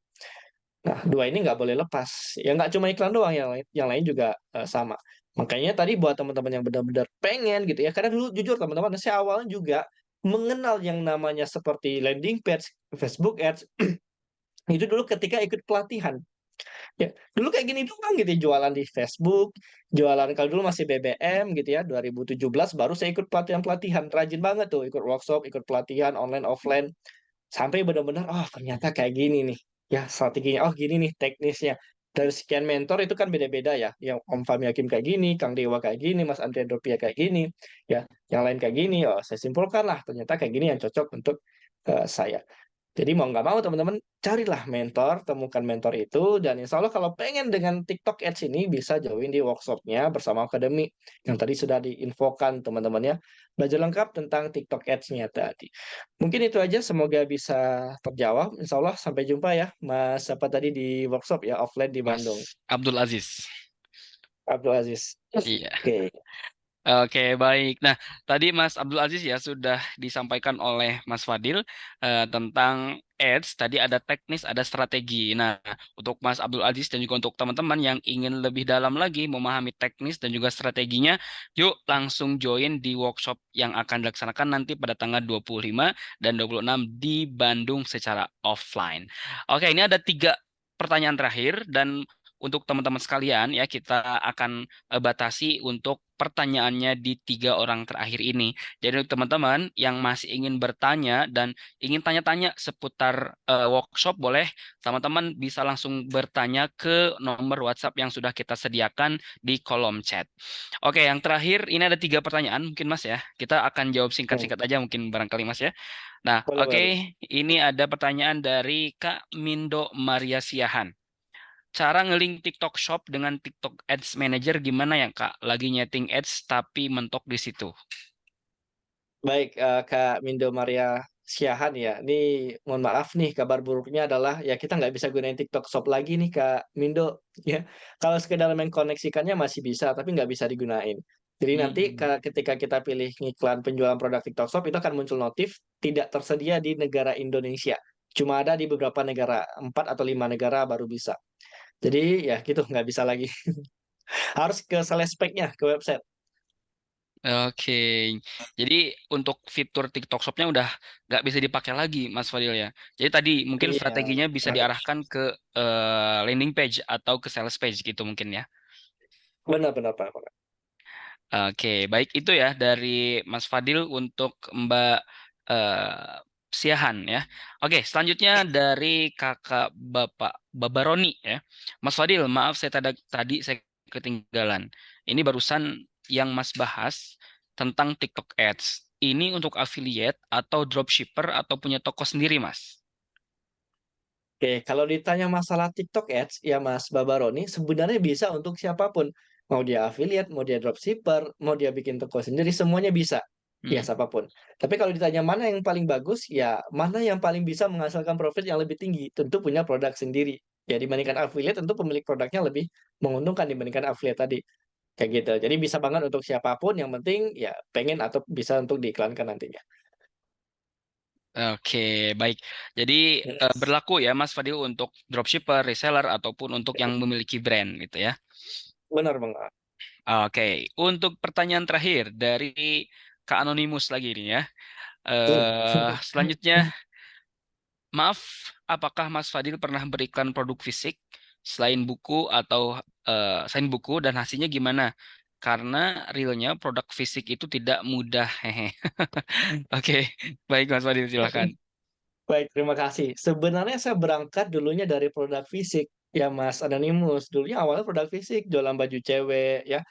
Nah, dua ini nggak boleh lepas. Ya nggak cuma iklan doang, yang lain juga sama. Makanya tadi buat teman-teman yang benar-benar pengen gitu ya, karena dulu jujur teman-teman, saya awalnya juga mengenal yang namanya seperti landing page, Facebook Ads, itu dulu ketika ikut pelatihan. Ya, dulu kayak gini doang gitu, jualan di Facebook, jualan kalau dulu masih BBM gitu ya, 2017 baru saya ikut pelatihan-pelatihan, rajin banget tuh ikut workshop, ikut pelatihan online offline. Sampai benar-benar, oh ternyata kayak gini nih, ya strateginya, oh gini nih teknisnya. Dari sekian mentor itu kan beda-beda ya, yang Om Fahmi Hakim kayak gini, Kang Dewa kayak gini, Mas Andre Dopia kayak gini, ya yang lain kayak gini, oh saya simpulkan lah ternyata kayak gini yang cocok untuk saya. Jadi mau nggak mau teman-teman carilah mentor, temukan mentor itu, dan insya Allah kalau pengen dengan TikTok Ads ini bisa join di workshopnya bersama Akademi yang tadi sudah diinfokan teman-teman ya. Belajar lengkap tentang TikTok Ads-nya tadi. Mungkin itu aja, semoga bisa terjawab. Insya Allah sampai jumpa ya Mas apa tadi di workshop ya offline di Bandung. Mas Abdul Aziz. Abdul Aziz. Iya. Oke, Oke, baik. Nah, tadi Mas Abdul Aziz ya sudah disampaikan oleh Mas Fadil tentang ads. Tadi ada teknis, ada strategi. Nah, untuk Mas Abdul Aziz dan juga untuk teman-teman yang ingin lebih dalam lagi memahami teknis dan juga strateginya, yuk langsung join di workshop yang akan dilaksanakan nanti pada tanggal 25 dan 26 di Bandung secara offline. Oke, ini ada 3 pertanyaan terakhir dan untuk teman-teman sekalian ya kita akan batasi untuk pertanyaannya di 3 orang terakhir ini. Jadi untuk teman-teman yang masih ingin bertanya dan ingin tanya-tanya seputar workshop, boleh teman-teman bisa langsung bertanya ke nomor WhatsApp yang sudah kita sediakan di kolom chat. Oke, yang terakhir ini ada 3 pertanyaan mungkin Mas ya. Kita akan jawab hmm. singkat-singkat aja mungkin barangkali Mas ya. Nah, Boleh oke, boleh. ini ada pertanyaan dari Kak Mindo Maria Siahan. Cara ngelink TikTok Shop dengan TikTok Ads Manager gimana ya, Kak? Lagi nyeting ads tapi mentok di situ. Baik, Kak Mindo Maria Siahan ya. Ini mohon maaf nih kabar buruknya adalah ya kita nggak bisa gunain TikTok Shop lagi nih Kak Mindo ya. Kalau sekedar mengkoneksikannya masih bisa, tapi nggak bisa digunain. Jadi nanti Hmm. ketika kita pilih iklan penjualan produk TikTok Shop itu akan muncul notif tidak tersedia di negara Indonesia. Cuma ada di beberapa negara, 4 atau 5 negara baru bisa. Jadi ya gitu nggak bisa lagi. Harus ke sales pack-nya ke website. Oke, jadi untuk fitur TikTok Shop-nya udah nggak bisa dipakai lagi, Mas Fadil ya. Jadi tadi mungkin Iya, strateginya bisa diarahkan ke landing page atau ke sales page gitu mungkin ya. benar-benar Pak. Oke, baik itu ya dari Mas Fadil untuk Mbak eh, Siahan ya. Oke, selanjutnya dari Kakak Bapak Babaroni ya. Mas Fadil, maaf saya tadi saya ketinggalan. Ini barusan yang Mas bahas tentang TikTok Ads. Ini untuk affiliate atau dropshipper atau punya toko sendiri, Mas? Oke, kalau ditanya masalah TikTok Ads, ya Mas Babaroni, sebenarnya bisa untuk siapapun. Mau dia affiliate, mau dia dropshipper, mau dia bikin toko sendiri, semuanya bisa. ya Hmm. siapapun. Tapi kalau ditanya mana yang paling bagus, ya mana yang paling bisa menghasilkan profit yang lebih tinggi, tentu punya produk sendiri. Ya dibandingkan affiliate tentu pemilik produknya lebih menguntungkan dibandingkan affiliate tadi, kayak gitu. Jadi bisa banget untuk siapapun, yang penting ya pengen atau bisa untuk diiklankan nantinya. Oke, baik. Jadi Yes. berlaku ya Mas Fadil untuk dropshipper, reseller ataupun untuk yang memiliki brand gitu ya. Benar banget. Oke, untuk pertanyaan terakhir dari Kak Anonymous lagi ini ya. Selanjutnya, maaf, apakah Mas Fadil pernah beriklan produk fisik selain buku atau selain buku dan hasilnya gimana? Karena realnya produk fisik itu tidak mudah. Hehe. Oke, baik Mas Fadil silakan. Baik, terima kasih. Sebenarnya saya berangkat dulunya dari produk fisik, ya Mas Anonymous. Dulunya awalnya produk fisik, jualan baju cewek, ya,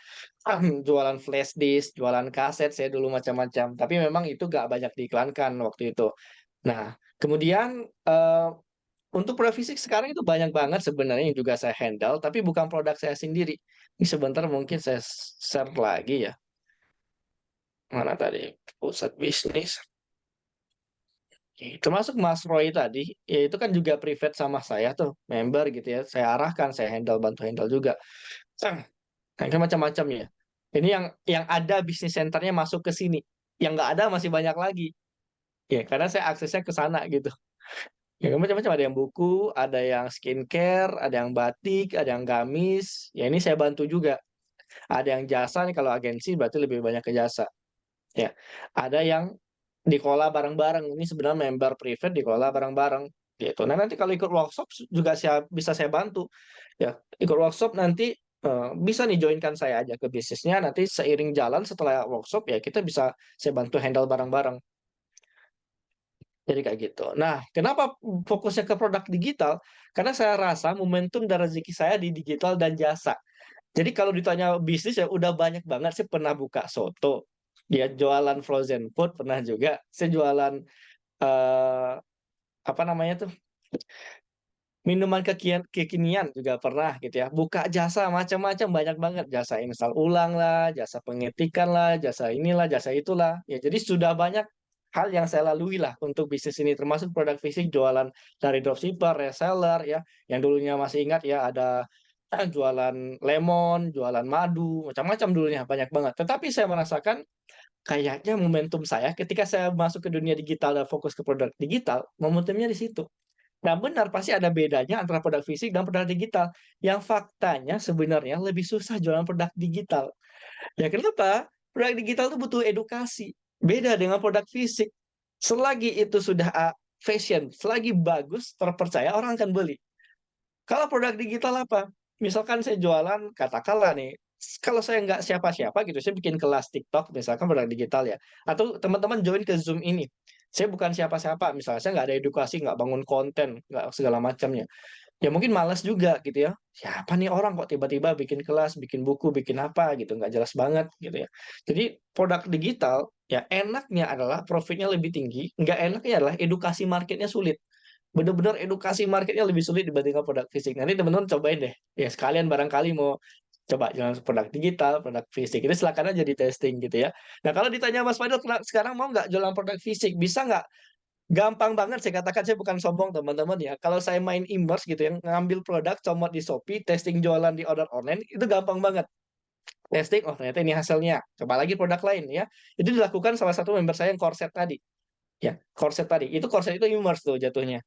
jualan flash disk, jualan kaset, saya dulu macam-macam. Tapi memang itu nggak banyak diiklankan waktu itu. Nah, kemudian untuk produk fisik sekarang itu banyak banget sebenarnya yang juga saya handle, tapi bukan produk saya sendiri. Ini sebentar mungkin saya share lagi ya. Mana tadi? Pusat bisnis. Termasuk Mas Roy tadi, ya itu kan juga private sama saya tuh, member gitu ya. Saya arahkan, saya handle, bantu handle juga. Nah, kan macam-macam ya. Ini yang ada bisnis centernya masuk ke sini. Yang nggak ada masih banyak lagi. Ya, karena saya aksesnya ke sana gitu. Ya kan macam-macam, ada yang buku, ada yang skincare, ada yang batik, ada yang gamis. Ya ini saya bantu juga. Ada yang jasa nih, kalau agensi berarti lebih banyak ke jasa. Ya, ada yang dikelola bareng-bareng. Ini sebenarnya member private dikelola bareng-bareng gitu. Nah, nanti kalau ikut workshop juga bisa saya bantu. Ya, ikut workshop nanti bisa nih joinkan saya aja ke bisnisnya. Nanti seiring jalan setelah workshop ya kita bisa saya bantu handle bareng-bareng. Jadi kayak gitu. Nah, kenapa fokusnya ke produk digital? Karena saya rasa momentum dan rezeki saya di digital dan jasa. Jadi kalau ditanya bisnis ya udah banyak banget. Saya pernah buka soto, dia jualan frozen food pernah juga. Saya jualan eh, apa namanya tuh, minuman kekinian juga pernah gitu ya. Buka jasa macam-macam banyak banget. Jasa install ulang lah, jasa pengetikan lah, jasa inilah, jasa itulah. Ya jadi sudah banyak hal yang saya lalui lah untuk bisnis ini, termasuk produk fisik, jualan dari dropshipper, reseller ya. Yang dulunya masih ingat ya, ada jualan lemon, jualan madu, macam-macam dulunya banyak banget. Tetapi saya merasakan kayaknya momentum saya ketika saya masuk ke dunia digital dan fokus ke produk digital, momentumnya di situ. Nah, benar pasti ada bedanya antara produk fisik dan produk digital. Yang faktanya sebenarnya lebih susah jualan produk digital. Ya kenapa? Produk digital itu butuh edukasi. Beda dengan produk fisik. Selagi itu sudah fashion, selagi bagus, terpercaya, orang akan beli. Kalau produk digital apa? Misalkan saya jualan, katakanlah nih, kalau saya nggak siapa-siapa gitu, saya bikin kelas TikTok, misalkan produk digital ya. Atau teman-teman join ke Zoom ini. Saya bukan siapa-siapa, misalnya saya nggak ada edukasi, nggak bangun konten, nggak segala macamnya. Ya mungkin malas juga gitu ya. Siapa nih orang kok tiba-tiba bikin kelas, bikin buku, bikin apa gitu, nggak jelas banget gitu ya. Jadi produk digital, ya enaknya adalah profitnya lebih tinggi, nggak enaknya adalah edukasi marketnya sulit. Bener-bener edukasi marketnya lebih sulit dibandingkan produk fisik. Nanti teman-teman cobain deh. Ya sekalian barangkali mau coba jalan produk digital, produk fisik. Ini silakan aja di testing gitu ya. Nah kalau ditanya Mas Fadil, sekarang mau nggak jualan produk fisik? Bisa nggak? Gampang banget saya katakan, saya bukan sombong teman-teman ya. Kalau saya main e-commerce gitu yang ngambil produk, comot di Shopee, testing jualan di order online, itu gampang banget. Testing, oh ternyata ini hasilnya. Coba lagi produk lain ya. Itu dilakukan salah satu member saya yang korset tadi. Ya, korset tadi. Itu korset itu e-commerce tuh jatuhnya.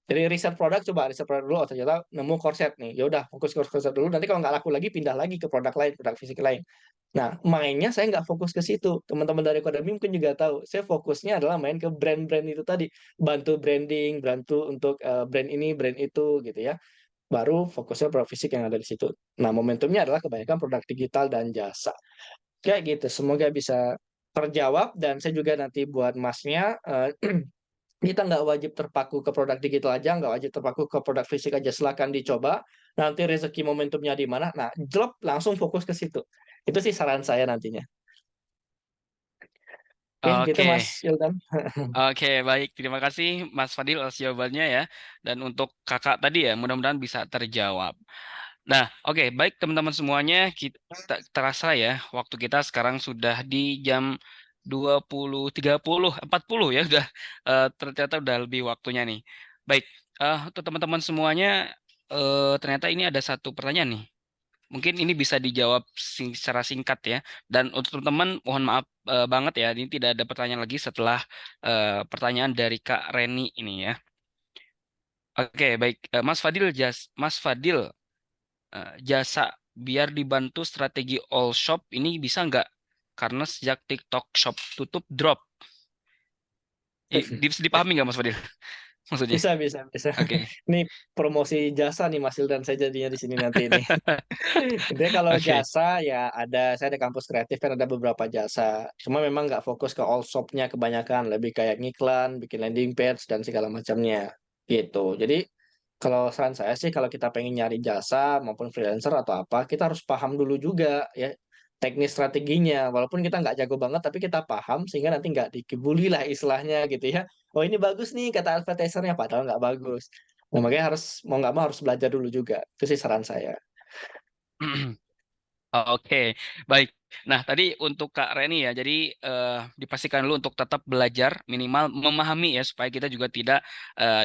Jadi riset produk, coba riset produk dulu, oh ternyata nemu korset nih. Ya udah, fokus ke korset dulu. Nanti kalau nggak laku lagi, pindah lagi ke produk lain, produk fisik lain. Nah, mainnya saya nggak fokus ke situ. Teman-teman dari Kodami mungkin juga tahu. Saya fokusnya adalah main ke brand-brand itu tadi. Bantu branding, bantu untuk brand ini, brand itu gitu ya. Baru fokusnya produk fisik yang ada di situ. Nah, momentumnya adalah kebanyakan produk digital dan jasa. Kayak gitu. Semoga bisa terjawab. Dan saya juga nanti buat masnya, kita nggak wajib terpaku ke produk digital aja, nggak wajib terpaku ke produk fisik aja. Silakan dicoba. Nanti rezeki momentumnya di mana. Nah, drop langsung fokus ke situ. Itu sih saran saya nantinya. Oke, gitu Oke, Mas Yildan. oke, baik. Terima kasih Mas Fadil atas jawabannya ya. Dan untuk kakak tadi ya, mudah-mudahan bisa terjawab. Nah, oke, baik teman-teman semuanya, kita terasa ya waktu kita sekarang sudah di jam 20, 30, 40 ya udah ternyata udah lebih waktunya nih. Baik, untuk teman-teman semuanya ternyata ini ada satu pertanyaan nih. Mungkin ini bisa dijawab secara singkat ya. Dan untuk teman-teman mohon maaf banget ya, ini tidak ada pertanyaan lagi setelah pertanyaan dari Kak Reni ini ya. Oke, baik. Mas Fadil, jasa biar dibantu strategi all shop ini bisa nggak? Karena sejak TikTok Shop tutup drop. Bisa dipahami nggak Mas Fadil? Maksudnya? Bisa, bisa, bisa. Oke. Ini promosi jasa nih Mas Hildan saya jadinya di sini nanti ini. Intinya kalau Oke. jasa ya saya ada kampus kreatif kan ada beberapa jasa. Cuma memang nggak fokus ke all shop-nya kebanyakan, lebih kayak ngiklan, bikin landing page dan segala macamnya gitu. Jadi kalau saran saya sih kalau kita pengen nyari jasa maupun freelancer atau apa, kita harus paham dulu juga ya teknis strateginya. Walaupun kita nggak jago banget, tapi kita paham sehingga nanti nggak dikibuli lah istilahnya gitu ya. Oh ini bagus nih kata advertisernya, padahal nggak bagus. Nah, makanya harus mau nggak mau harus belajar dulu juga. Itu sih saran saya. Oke, baik. Nah, tadi untuk Kak Reni ya, jadi dipastikan dulu untuk tetap belajar, minimal memahami ya, supaya kita juga tidak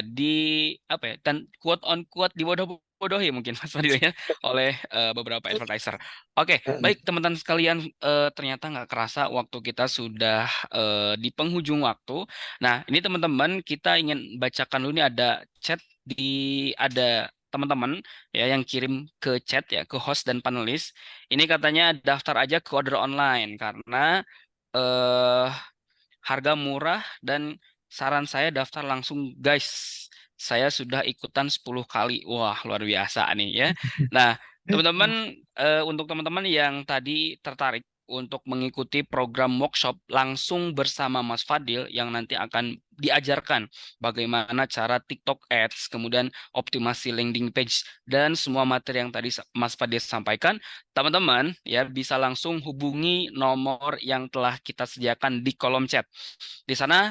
di apa ya, dan quote on quote dibodoh-bodohi mungkin Mas Fadil ya, oleh beberapa advertiser. Oke, baik teman-teman sekalian, ternyata nggak kerasa waktu kita sudah di penghujung waktu. Nah, ini teman-teman kita ingin bacakan dulu nih ada chat ada teman-teman ya yang kirim ke chat ya ke host dan panelis. Ini katanya daftar aja ke order online karena eh harga murah dan saran saya daftar langsung guys. Saya sudah ikutan 10 kali. Wah, luar biasa nih ya. Nah, teman-teman untuk teman-teman yang tadi tertarik untuk mengikuti program workshop langsung bersama Mas Fadil yang nanti akan diajarkan bagaimana cara TikTok Ads, kemudian optimasi landing page dan semua materi yang tadi Mas Fadil sampaikan, teman-teman ya bisa langsung hubungi nomor yang telah kita sediakan di kolom chat. Di sana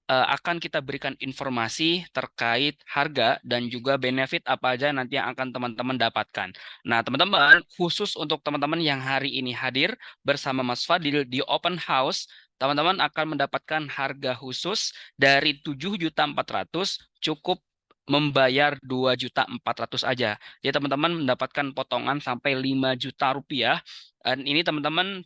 akan kita berikan informasi terkait harga dan juga benefit apa aja nanti yang akan teman-teman dapatkan. Nah, teman-teman, khusus untuk teman-teman yang hari ini hadir bersama Mas Fadil di open house, teman-teman akan mendapatkan harga khusus dari 7.400.000 cukup membayar 2.400.000 aja. Jadi teman-teman mendapatkan potongan sampai 5 juta rupiah. Dan ini teman-teman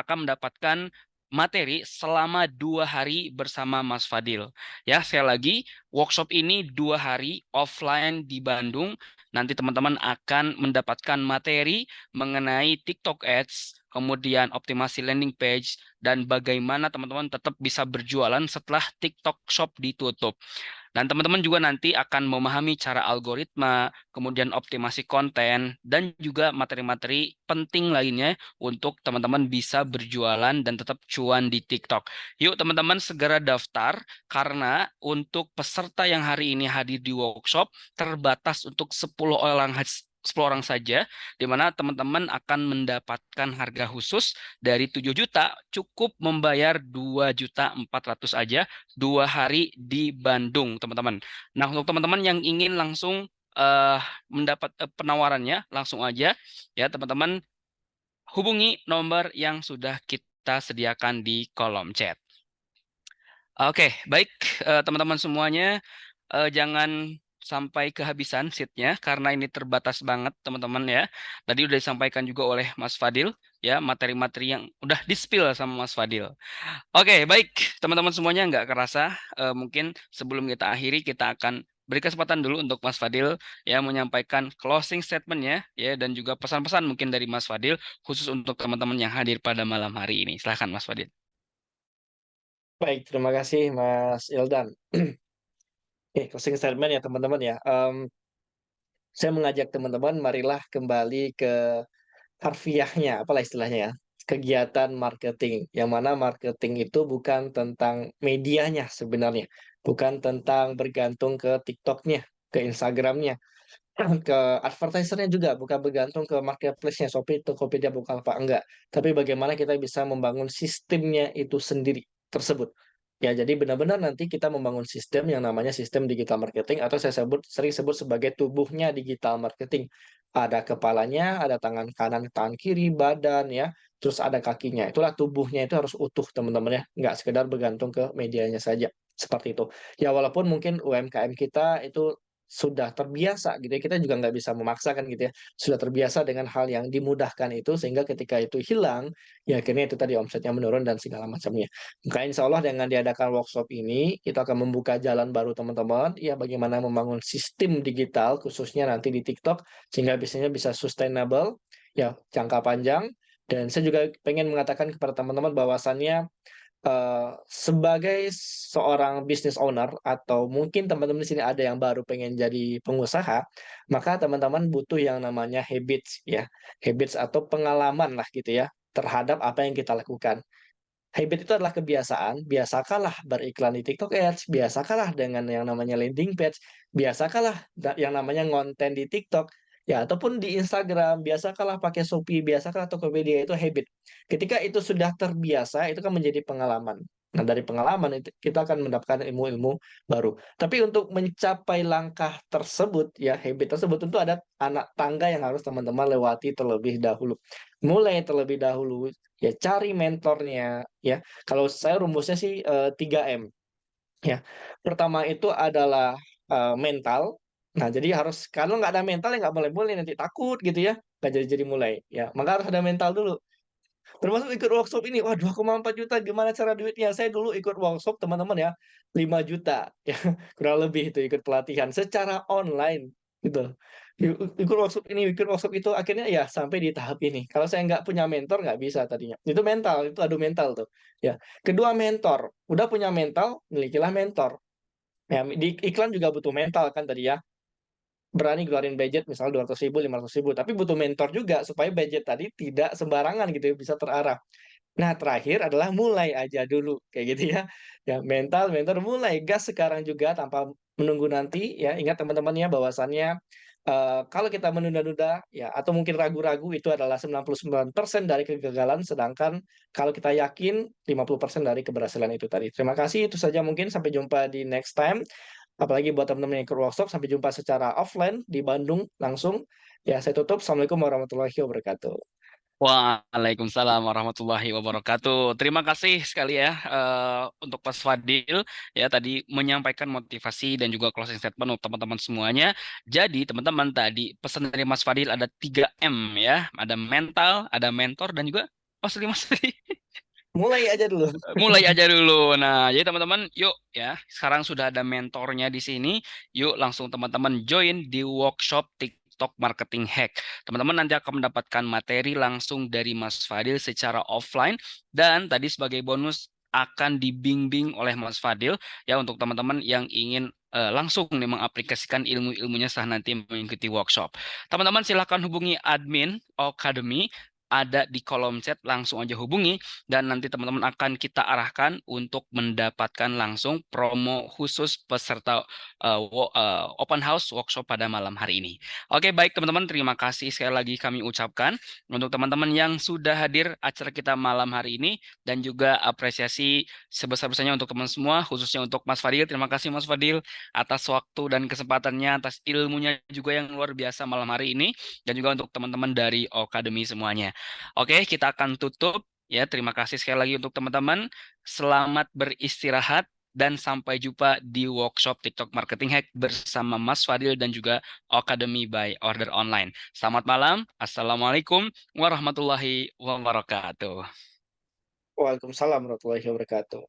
akan mendapatkan materi selama 2 hari bersama Mas Fadil. Ya, sekali lagi, workshop ini 2 hari offline di Bandung. Nanti teman-teman akan mendapatkan materi mengenai TikTok Ads, kemudian optimasi landing page, dan bagaimana teman-teman tetap bisa berjualan setelah TikTok Shop ditutup. Dan teman-teman juga nanti akan memahami cara algoritma, kemudian optimasi konten, dan juga materi-materi penting lainnya untuk teman-teman bisa berjualan dan tetap cuan di TikTok. Yuk teman-teman segera daftar karena untuk peserta yang hari ini hadir di workshop terbatas untuk 10 orang saja, di mana teman-teman akan mendapatkan harga khusus dari 7 juta, cukup membayar 2.400.000 aja 2 hari di Bandung, teman-teman. Nah, untuk teman-teman yang ingin langsung eh, mendapat penawarannya, langsung aja ya, teman-teman hubungi nomor yang sudah kita sediakan di kolom chat. Oke, baik teman-teman semuanya, jangan sampai kehabisan seatnya karena ini terbatas banget teman-teman ya. Tadi udah disampaikan juga oleh Mas Fadil ya materi-materi yang udah di-spill sama Mas Fadil. Oke, baik teman-teman semuanya nggak kerasa mungkin sebelum kita akhiri kita akan beri kesempatan dulu untuk Mas Fadil ya menyampaikan closing statement-nya ya dan juga pesan-pesan mungkin dari Mas Fadil khusus untuk teman-teman yang hadir pada malam hari ini. Silahkan Mas Fadil. Baik, terima kasih Mas Ildan. Oke, closing statement ya teman-teman ya. Saya mengajak teman-teman, marilah kembali ke harfiahnya, apalah istilahnya ya, kegiatan marketing. Yang mana marketing itu bukan tentang medianya sebenarnya, bukan tentang bergantung ke TikTok-nya, ke Instagram-nya, ke advertisernya juga, bukan bergantung ke marketplace-nya, Shopee, Tokopedia, Bukalapak, enggak. Tapi bagaimana kita bisa membangun sistemnya itu sendiri tersebut. Ya, jadi benar-benar nanti kita membangun sistem yang namanya sistem digital marketing atau saya sering sebut sebagai tubuhnya digital marketing. Ada kepalanya, ada tangan kanan, tangan kiri, badan ya, terus ada kakinya. Itulah tubuhnya itu harus utuh teman-teman ya, nggak sekedar bergantung ke medianya saja. Seperti itu. Ya walaupun mungkin UMKM kita itu sudah terbiasa gitu ya, kita juga nggak bisa memaksakan gitu ya. Sudah terbiasa dengan hal yang dimudahkan itu sehingga ketika itu hilang, ya akhirnya itu tadi omsetnya menurun dan segala macamnya. Maka insya Allah dengan diadakan workshop ini, kita akan membuka jalan baru teman-teman, ya bagaimana membangun sistem digital, khususnya nanti di TikTok, sehingga bisnisnya bisa sustainable, ya jangka panjang. Dan saya juga pengen mengatakan kepada teman-teman bahwasannya sebagai seorang business owner atau mungkin teman-teman di sini ada yang baru pengen jadi pengusaha, maka teman-teman butuh yang namanya habits ya, habits atau pengalaman lah gitu ya terhadap apa yang kita lakukan. Habit itu adalah kebiasaan, biasakanlah beriklan di TikTok Ads, biasakanlah dengan yang namanya landing page, biasakanlah yang namanya ngonten di TikTok, ya ataupun di Instagram, biasakanlah pakai Shopee, biasakanlah Tokopedia, itu habit. Ketika itu sudah terbiasa, itu kan menjadi pengalaman. Nah, dari pengalaman itu kita akan mendapatkan ilmu-ilmu baru. Tapi untuk mencapai langkah tersebut, ya habit tersebut tentu ada anak tangga yang harus teman-teman lewati terlebih dahulu. Mulai terlebih dahulu, ya cari mentornya, ya. Kalau saya rumusnya sih, 3M, ya. Pertama itu adalah, mental. Nah, jadi harus kalau nggak ada mental ya nggak mulai-mulai, nanti takut gitu ya, nggak jadi-jadi mulai, ya. Maka harus ada mental dulu. Termasuk ikut workshop ini, wah 2,4 juta gimana cara duitnya? Saya dulu ikut workshop teman-teman ya, 5 juta ya, kurang lebih itu ikut pelatihan secara online, gitu. Ikut workshop ini, ikut workshop itu, akhirnya ya sampai di tahap ini. Kalau saya nggak punya mentor nggak bisa tadinya. Itu mental, itu adu mental tuh, ya. Kedua mentor, udah punya mental, milikilah mentor. Ya, di iklan juga butuh mental kan tadi ya. Berani keluarin budget misalnya 200 ribu, 500 ribu, tapi butuh mentor juga supaya budget tadi tidak sembarangan gitu ya, bisa terarah. Nah, terakhir adalah mulai aja dulu, kayak gitu ya. Ya, mental, mentor, mulai gas sekarang juga tanpa menunggu nanti ya. Ingat teman-teman ya bahwasannya, kalau kita menunda-nunda ya atau mungkin ragu-ragu itu adalah 99% dari kegagalan, sedangkan kalau kita yakin 50% dari keberhasilan itu tadi. Terima kasih, itu saja mungkin sampai jumpa di next time. Apalagi buat teman-teman yang ikut workshop, sampai jumpa secara offline di Bandung langsung. Ya, saya tutup. Assalamualaikum warahmatullahi wabarakatuh. Waalaikumsalam warahmatullahi wabarakatuh. Terima kasih sekali ya untuk Mas Fadil ya tadi menyampaikan motivasi dan juga closing statement untuk teman-teman semuanya. Jadi teman-teman tadi pesan dari Mas Fadil ada 3M ya, ada mental, ada mentor dan juga oh sorry Mas Mulai aja dulu. mulai aja dulu. Nah, jadi teman-teman, yuk ya. Sekarang sudah ada mentornya di sini. Yuk langsung teman-teman join di workshop TikTok Marketing Hack. Teman-teman nanti akan mendapatkan materi langsung dari Mas Fadil secara offline dan tadi sebagai bonus akan dibimbing oleh Mas Fadil ya untuk teman-teman yang ingin langsung nih mengaplikasikan ilmu-ilmunya saat nanti mengikuti workshop. Teman-teman silahkan hubungi admin Academy ada di kolom chat, langsung aja hubungi dan nanti teman-teman akan kita arahkan untuk mendapatkan langsung promo khusus peserta open house workshop pada malam hari ini. Oke, baik teman-teman, terima kasih sekali lagi kami ucapkan untuk teman-teman yang sudah hadir acara kita malam hari ini dan juga apresiasi sebesar-besarnya untuk teman semua, khususnya untuk Mas Fadil. Terima kasih Mas Fadil atas waktu dan kesempatannya, atas ilmunya juga yang luar biasa malam hari ini dan juga untuk teman-teman dari Akademi semuanya. Oke, kita akan tutup. Ya, terima kasih sekali lagi untuk teman-teman. Selamat beristirahat dan sampai jumpa di workshop TikTok Marketing Hack bersama Mas Fadil dan juga Academy by Order Online. Selamat malam. Assalamualaikum warahmatullahi wabarakatuh. Waalaikumsalam warahmatullahi wabarakatuh.